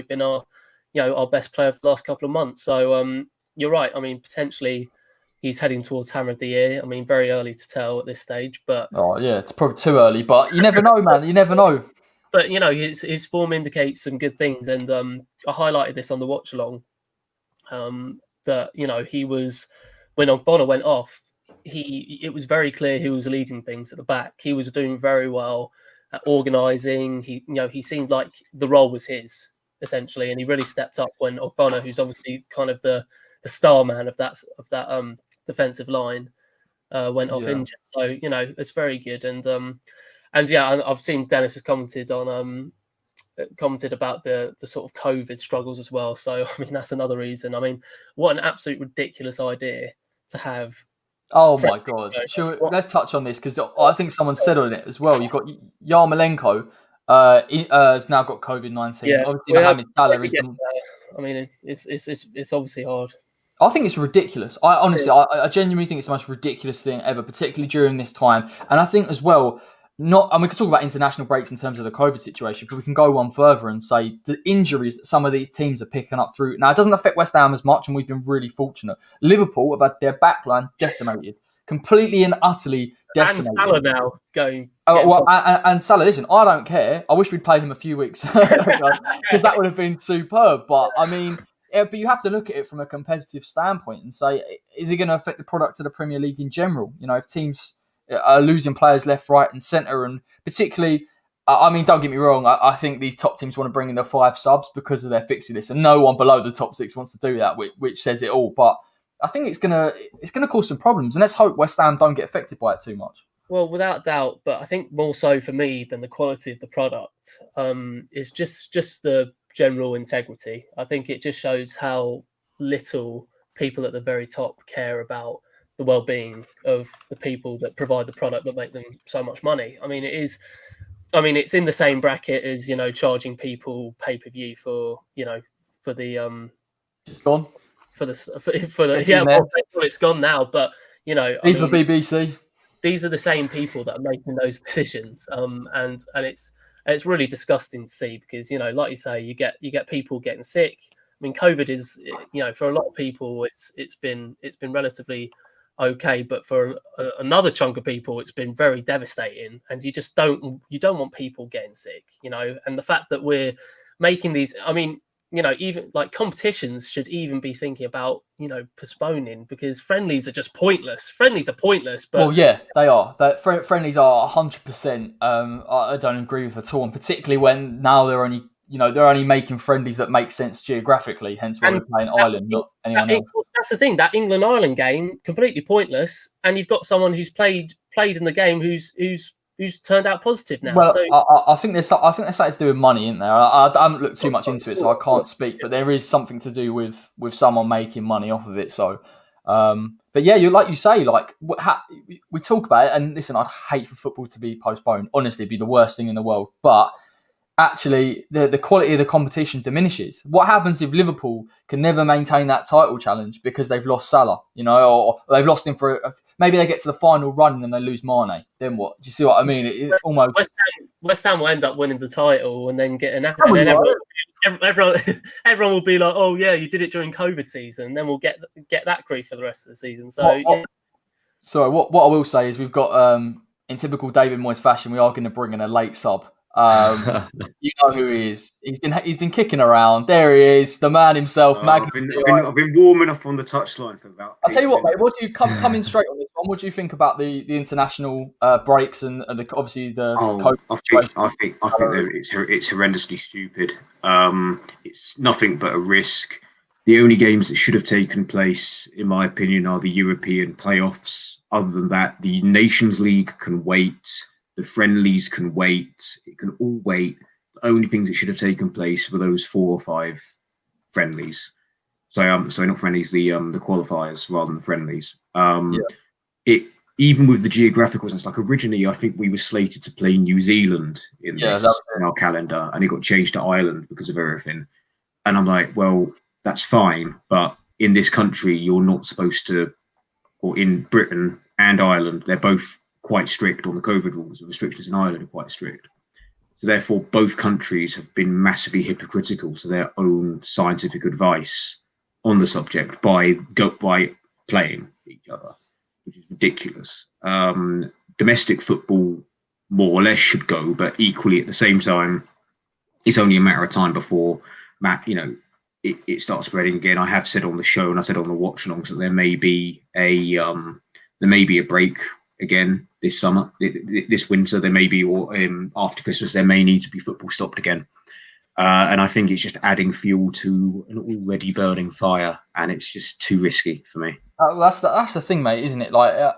been our best player for the last couple of months. So you're right. I mean, potentially he's heading towards Hammer of the Year. I mean, very early to tell at this stage, but it's probably too early. But you never know, man. You never know. But his form indicates some good things, and I highlighted this on the watch along. That he was, when Ogbonna went off, it was very clear he was leading things at the back. He was doing very well at organising. He seemed like the role was his essentially, and he really stepped up when Ogbonna, who's obviously kind of the star man of that defensive line, went off injured. So it's very good, and I've seen Dennis has commented about the sort of COVID struggles as well. So I mean, that's another reason. I mean, what an absolute ridiculous idea to have. Oh my God! Let's touch on this because I think someone said on it as well. You've got Yarmolenko, has now got COVID-19. Yeah, obviously Mohamed Salah is. I mean, it's obviously hard. I think it's ridiculous. I genuinely think it's the most ridiculous thing ever, particularly during this time. And I think as well, we could talk about international breaks in terms of the COVID situation, but we can go one further and say the injuries that some of these teams are picking up through. Now, it doesn't affect West Ham as much, and we've been really fortunate. Liverpool have had their backline decimated, completely and utterly decimated. And Salah now going. And Salah, listen, I don't care. I wish we'd played him a few weeks because that would have been superb. But I mean, but you have to look at it from a competitive standpoint and say, is it going to affect the product of the Premier League in general? If teams are losing players left, right, and centre, and particularly, I mean, don't get me wrong, I think these top teams want to bring in their 5 subs because of their fixture list, and no one below the top 6 wants to do that, which says it all. But I think it's gonna cause some problems, and let's hope West Ham don't get affected by it too much. Well, without doubt, but I think more so for me than the quality of the product is just the general integrity. I think it just shows how little people at the very top care about the well-being of the people that provide the product that make them so much money. I mean, it's in the same bracket as charging people pay-per-view for the it's gone for the it's gone now, but for BBC. These are the same people that are making those decisions, and it's really disgusting to see because like you say, you get people getting sick. I mean, COVID is for a lot of people it's been relatively okay, but for another chunk of people it's been very devastating, and you don't want people getting sick, and the fact that we're making these, I mean, even like competitions should even be thinking about postponing because friendlies are just pointless. Friendlies are pointless, but yeah, they are. Friendlies are 100%. I don't agree with at all, and particularly when now they're only making friendlies that make sense geographically. Hence why we're playing Ireland, not anyone else. That's the thing. That England-Ireland game completely pointless, and you've got someone who's played in the game who's turned out positive now. Well, so, I think there's something to do with money in there. I haven't looked too much into it, so I can't speak. But there is something to do with someone making money off of it. So, but yeah, like you say, like we talk about it, and listen, I'd hate for football to be postponed. Honestly, it'd be the worst thing in the world. But actually, the quality of the competition diminishes. What happens if Liverpool can never maintain that title challenge because they've lost Salah, or they've lost him maybe they get to the final run and then they lose Mane? Then what? Do you see what I mean? It's almost West Ham will end up winning the title and then getting and then everyone will be like, oh yeah, you did it during COVID season, and then we'll get that grief for the rest of the season. So So what I will say is we've got in typical David Moyes fashion, we are going to bring in a late sub. You know who he is. He's been kicking around. There he is, the man himself. I've been warming up on the touchline for about. I'll tell you what, mate. What do you come in straight on this one? What do you think about the international breaks and obviously the COVID situation? I think it's horrendously stupid. It's nothing but a risk. The only games that should have taken place, in my opinion, are the European playoffs. Other than that, the Nations League can wait. The friendlies can wait. It can all wait. The only things that should have taken place were those 4 or 5 friendlies. Sorry, not friendlies. The qualifiers rather than friendlies. It even with the geographical sense, like originally, I think we were slated to play New Zealand in our calendar, and it got changed to Ireland because of everything. And I'm like, well, that's fine, but in this country, you're not supposed to, or in Britain and Ireland, they're both quite strict on the COVID rules. The restrictions in Ireland are quite strict. So therefore, both countries have been massively hypocritical to their own scientific advice on the subject by playing each other, which is ridiculous. Domestic football more or less should go, but equally at the same time, it's only a matter of time before it starts spreading again. I have said on the show, and I said on the watch alongs, that there may be a break again this summer, this winter. There may be, or after Christmas, there may need to be football stopped again. And I think it's just adding fuel to an already burning fire, and it's just too risky for me. That's the thing, mate, isn't it? Like,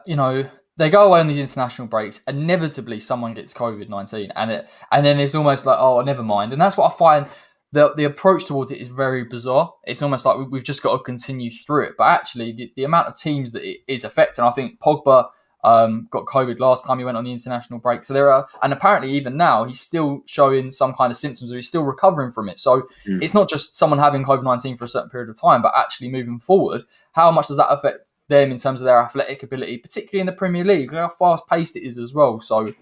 they go away on these international breaks. Inevitably, someone gets COVID-19, and then it's almost like, oh, never mind. And that's what I find. The approach towards it is very bizarre. It's almost like we've just got to continue through it. But actually, the amount of teams that it is affecting, I think Pogba got COVID last time he went on the international break. So there are, and apparently even now, he's still showing some kind of symptoms, or he's still recovering from it. So it's not just someone having COVID-19 for a certain period of time, but actually moving forward, how much does that affect them in terms of their athletic ability, particularly in the Premier League, how fast-paced it is as well. So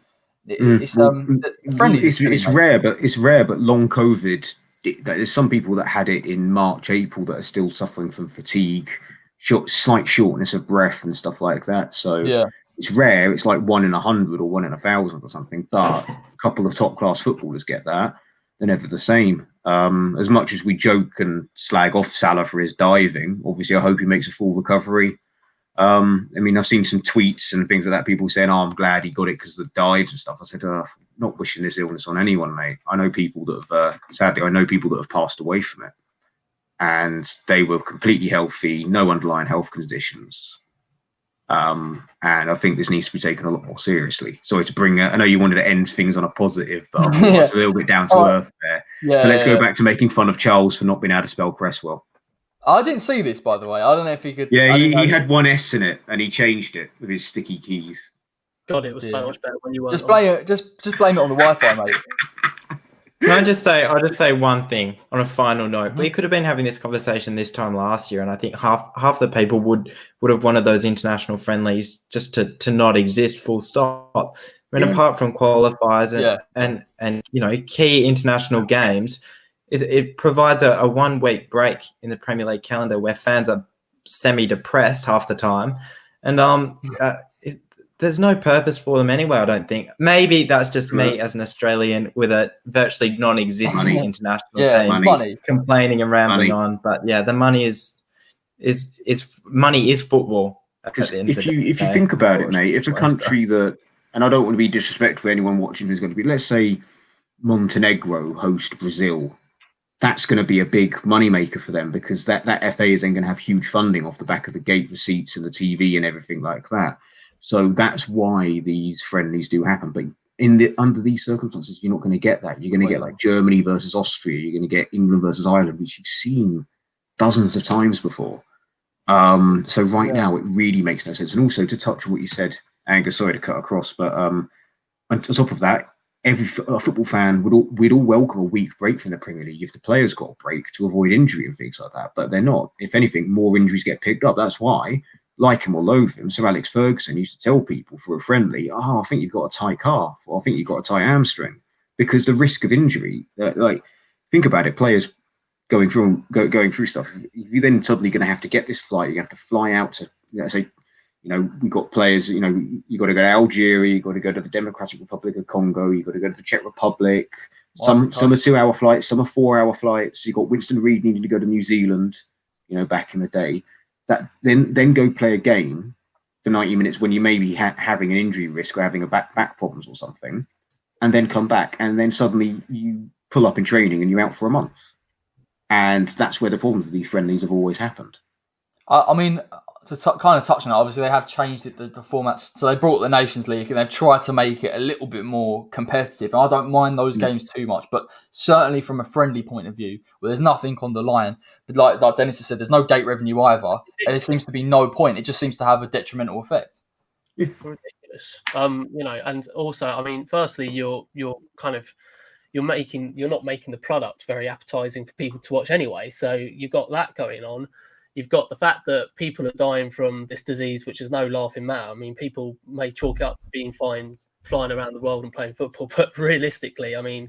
it's friendly. It's rare, but long COVID. There's some people that had it in March, April that are still suffering from fatigue, slight shortness of breath and stuff like that. So it's rare. It's like 1 in 100 or 1 in 1,000 or something. But a couple of top class footballers get that. They're never the same. As much as we joke and slag off Salah for his diving, obviously I hope he makes a full recovery. I mean, I've seen some tweets and things like that, people saying, oh, I'm glad he got it because of the dives and stuff. I said, not wishing this illness on anyone, mate. I know people that have, sadly, passed away from it. And they were completely healthy, no underlying health conditions. And I think this needs to be taken a lot more seriously. Sorry to bring I know you wanted to end things on a positive, but I was a little bit down to earth there. So let's go back to making fun of Charles for not being able to spell Cresswell. I didn't see this, by the way. I don't know if he could. Yeah, he had one S in it, and he changed it with his sticky keys. God, it was so much better when you were. Just blame it on the Wi-Fi, mate. Can I just say? I'll just say one thing on a final note. We could have been having this conversation this time last year, and I think half the people would have wanted those international friendlies just to not exist, full stop. I mean, apart from qualifiers and key international games. It provides a 1 week break in the Premier League calendar where fans are semi-depressed half the time. And there's no purpose for them anyway, I don't think. Maybe that's just me as an Australian with a virtually non-existent international team complaining and rambling on. But yeah, the money is football. Because if you think about it, mate, if a country that, and I don't want to be disrespectful to anyone watching who's going to be, let's say Montenegro host Brazil, that's going to be a big moneymaker for them, because that FA is then going to have huge funding off the back of the gate receipts and the TV and everything like that. So that's why these friendlies do happen. But under these circumstances, you're not going to get that. You're going to get like Germany versus Austria. You're going to get England versus Ireland, which you've seen dozens of times before. So right now, it really makes no sense. And also to touch on what you said, Angus, sorry to cut across, but on top of that, a football fan we'd all welcome a week break from the Premier League if the players got a break to avoid injury and things like that. But they're not. If anything, more injuries get picked up. That's why, like him or loathe him, Sir Alex Ferguson used to tell people for a friendly, I think you've got a tight calf, or I think you've got a tight hamstring, because the risk of injury, think about it, players going through stuff. If you're then suddenly going to have to get this flight, you have to fly out to, say, we've got players, you got to go to Algeria, you got to go to the Democratic Republic of Congo, you got to go to the Czech Republic. Some are 2-hour flights, some are 4-hour flights. You got Winston Reid needing to go to New Zealand, back in the day. That then go play a game for 90 minutes when you may be having an injury risk or having a back problems or something, and then come back, and then suddenly you pull up in training and you're out for a month. And that's where the problems with these friendlies have always happened. I mean, kind of touch on it, obviously they have changed it, the formats. So they brought the Nations League and they've tried to make it a little bit more competitive. And I don't mind those games too much, but certainly from a friendly point of view, where there's nothing on the line, but like Dennis has said, there's no gate revenue either, and there seems to be no point. It just seems to have a detrimental effect. Ridiculous. And also, I mean, firstly, you're not making the product very appetizing for people to watch anyway. So you've got that going on. You've got the fact that people are dying from this disease, which is no laughing matter. I mean, people may chalk up to being fine flying around the world and playing football, but realistically, I mean,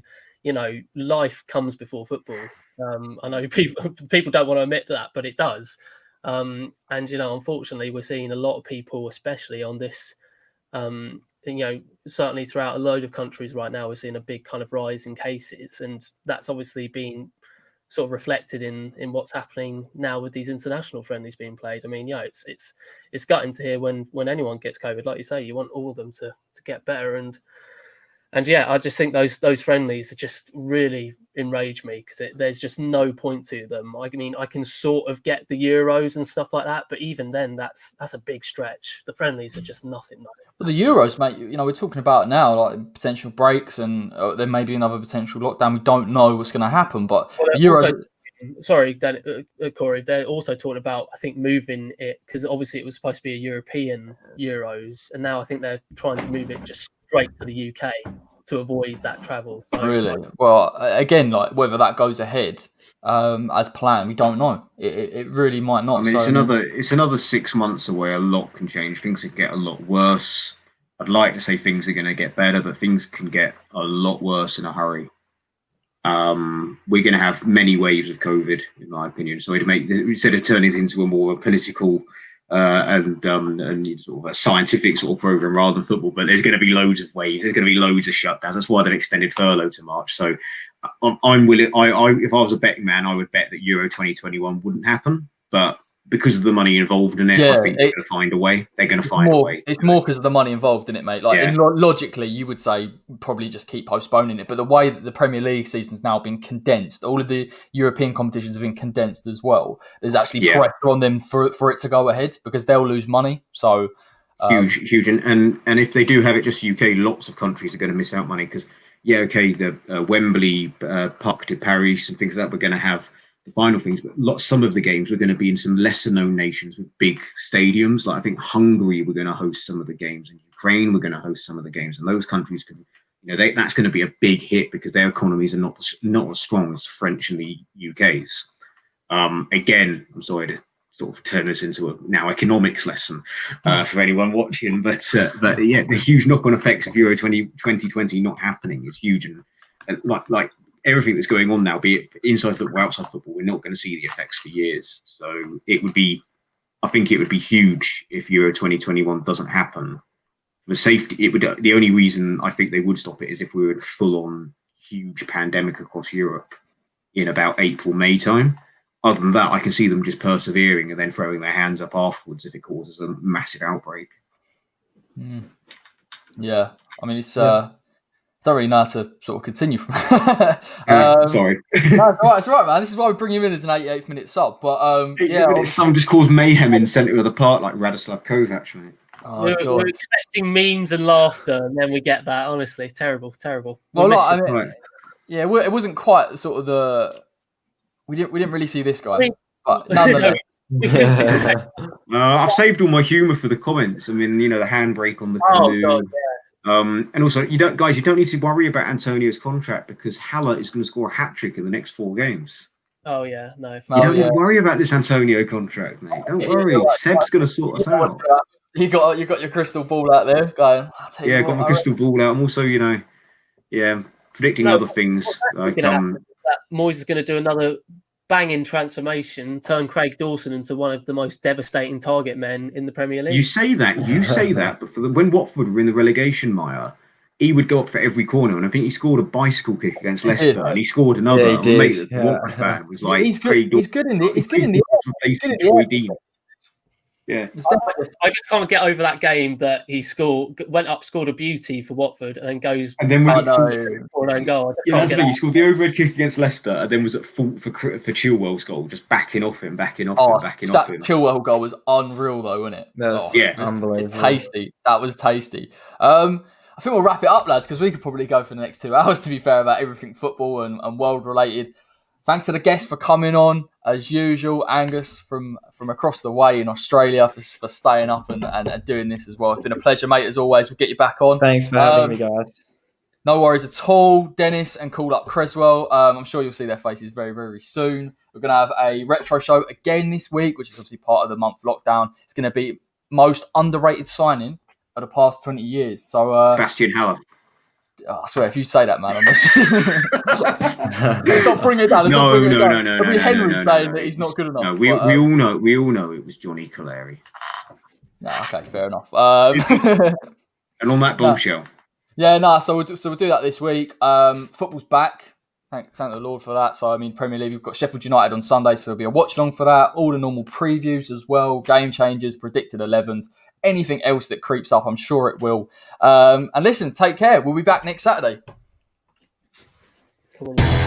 life comes before football. I know people don't want to admit that, but it does. And unfortunately, we're seeing a lot of people, especially on this. Certainly throughout a load of countries right now, we're seeing a big kind of rise in cases, and that's obviously been sort of reflected in what's happening now with these international friendlies being played. I mean, it's gutting to hear when anyone gets COVID. Like you say, you want all of them to get better, and I just think those friendlies are just really enrage me because there's just no point to them. I mean, I can sort of get the Euros and stuff like that, but even then, that's a big stretch. The friendlies are just nothing. But the Euros, mate, we're talking about now like potential breaks and there may be another potential lockdown. We don't know what's going to happen, but the Euros. Sorry, Dan, Corey. They're also talking about, I think, moving it because obviously it was supposed to be a European Euros, and now I think they're trying to move it just straight to the UK to avoid that travel. So, really? Well, again, like whether that goes ahead as planned, we don't know. It really might not. I mean, it's another 6 months away. A lot can change. Things can get a lot worse. I'd like to say things are going to get better, but things can get a lot worse in a hurry. We're going to have many waves of COVID, in my opinion. So instead of turning it into a more political and sort of a scientific sort of program rather than football, but there's going to be loads of waves. There's going to be loads of shutdowns. That's why they've extended furlough to March. So I'm willing. If I was a betting man, I would bet that Euro 2021 wouldn't happen, but because of the money involved in it, I think they're going to find a way. They're going to find a way. It's more because of the money involved in it, mate. Like, logically, you would say probably just keep postponing it. But the way that the Premier League season's now been condensed, all of the European competitions have been condensed as well. There's actually pressure on them for it to go ahead because they'll lose money. So huge. And if they do have it just UK, lots of countries are going to miss out money because the Wembley, Parc de Paris, and things like that. We're going to have the final things, but some of the games were going to be in some lesser known nations with big stadiums. Like I think Hungary were going to host some of the games, and Ukraine were going to host some of the games, and those countries could, that's going to be a big hit because their economies are not as strong as French and the UK's. Again, I'm sorry to sort of turn this into a now economics lesson for anyone watching, but the huge knock-on effects of Euro 2020 not happening is huge, and like everything that's going on now, be it inside football, outside football, we're not going to see the effects for years. So I think it would be huge if Euro 2021 doesn't happen. The safety, the only reason I think they would stop it is if we were in a full-on huge pandemic across Europe in about April, May time. Other than that, I can see them just persevering and then throwing their hands up afterwards if it causes a massive outbreak. Yeah, I mean, it's don't really know how to sort of continue from sorry. No, it's all right, man. This is why we bring him in as an 88th minute sub. But someone just caused mayhem in centre of the park like Radislav Kovac, mate. Oh, we're expecting memes and laughter, and then we get that. Honestly, terrible. Well, it wasn't quite sort of the. We didn't really see this guy, but nonetheless. I've saved all my humour for the comments. I mean, the handbrake on the canoe. God, yeah. And also, you don't need to worry about Antonio's contract because Haller is going to score a hat-trick in the next 4 games. Oh, yeah. No. You don't need to worry about this Antonio contract, mate. Don't worry. Seb's going to sort us out. You got your crystal ball out there going. Yeah, got my crystal ball out. I'm also, predicting other things. Like, Moyes is going to do another banging transformation, turn Craig Dawson into one of the most devastating target men in the Premier League. You say that, but when Watford were in the relegation mire, he would go up for every corner, and I think he scored a bicycle kick against Leicester, and he scored another. Yeah, he did. Watford fan was like, he's good in the Yeah. It's definitely- I just can't get over that game that he went up, scored a beauty for Watford, and then goes And then was I at fault know. for an own goal. I just Yeah, can't that's the get thing. He scored the overhead kick against Leicester, and then was at fault for Chilwell's goal, just backing off him. That him. Chilwell goal was unreal, though, wasn't it? That's unbelievable. Tasty. That was tasty. I think we'll wrap it up, lads, because we could probably go for the next 2 hours, to be fair, about everything football and world-related. Thanks to the guests for coming on, as usual. Angus from across the way in Australia for staying up and doing this as well. It's been a pleasure, mate, as always. We'll get you back on. Thanks for having me, guys. No worries at all. Dennis and Call Up Cresswell. I'm sure you'll see their faces very, very soon. We're going to have a retro show again this week, which is obviously part of the month lockdown. It's going to be most underrated signing of the past 20 years. So, Sebastien Haller. I swear, if you say that, man, let's not bring it down. No. It'll be Henry saying that he's not good enough. No, we all know it was Johnny Coleri. No, okay, fair enough. And on that bombshell. So we'll do that this week. Football's back. Thank the Lord for that. So, I mean, Premier League, we've got Sheffield United on Sunday, so there'll be a watch-along for that. All the normal previews as well, game changers, predicted 11s, anything else that creeps up, I'm sure it will. And listen, take care. We'll be back next Saturday. Come on.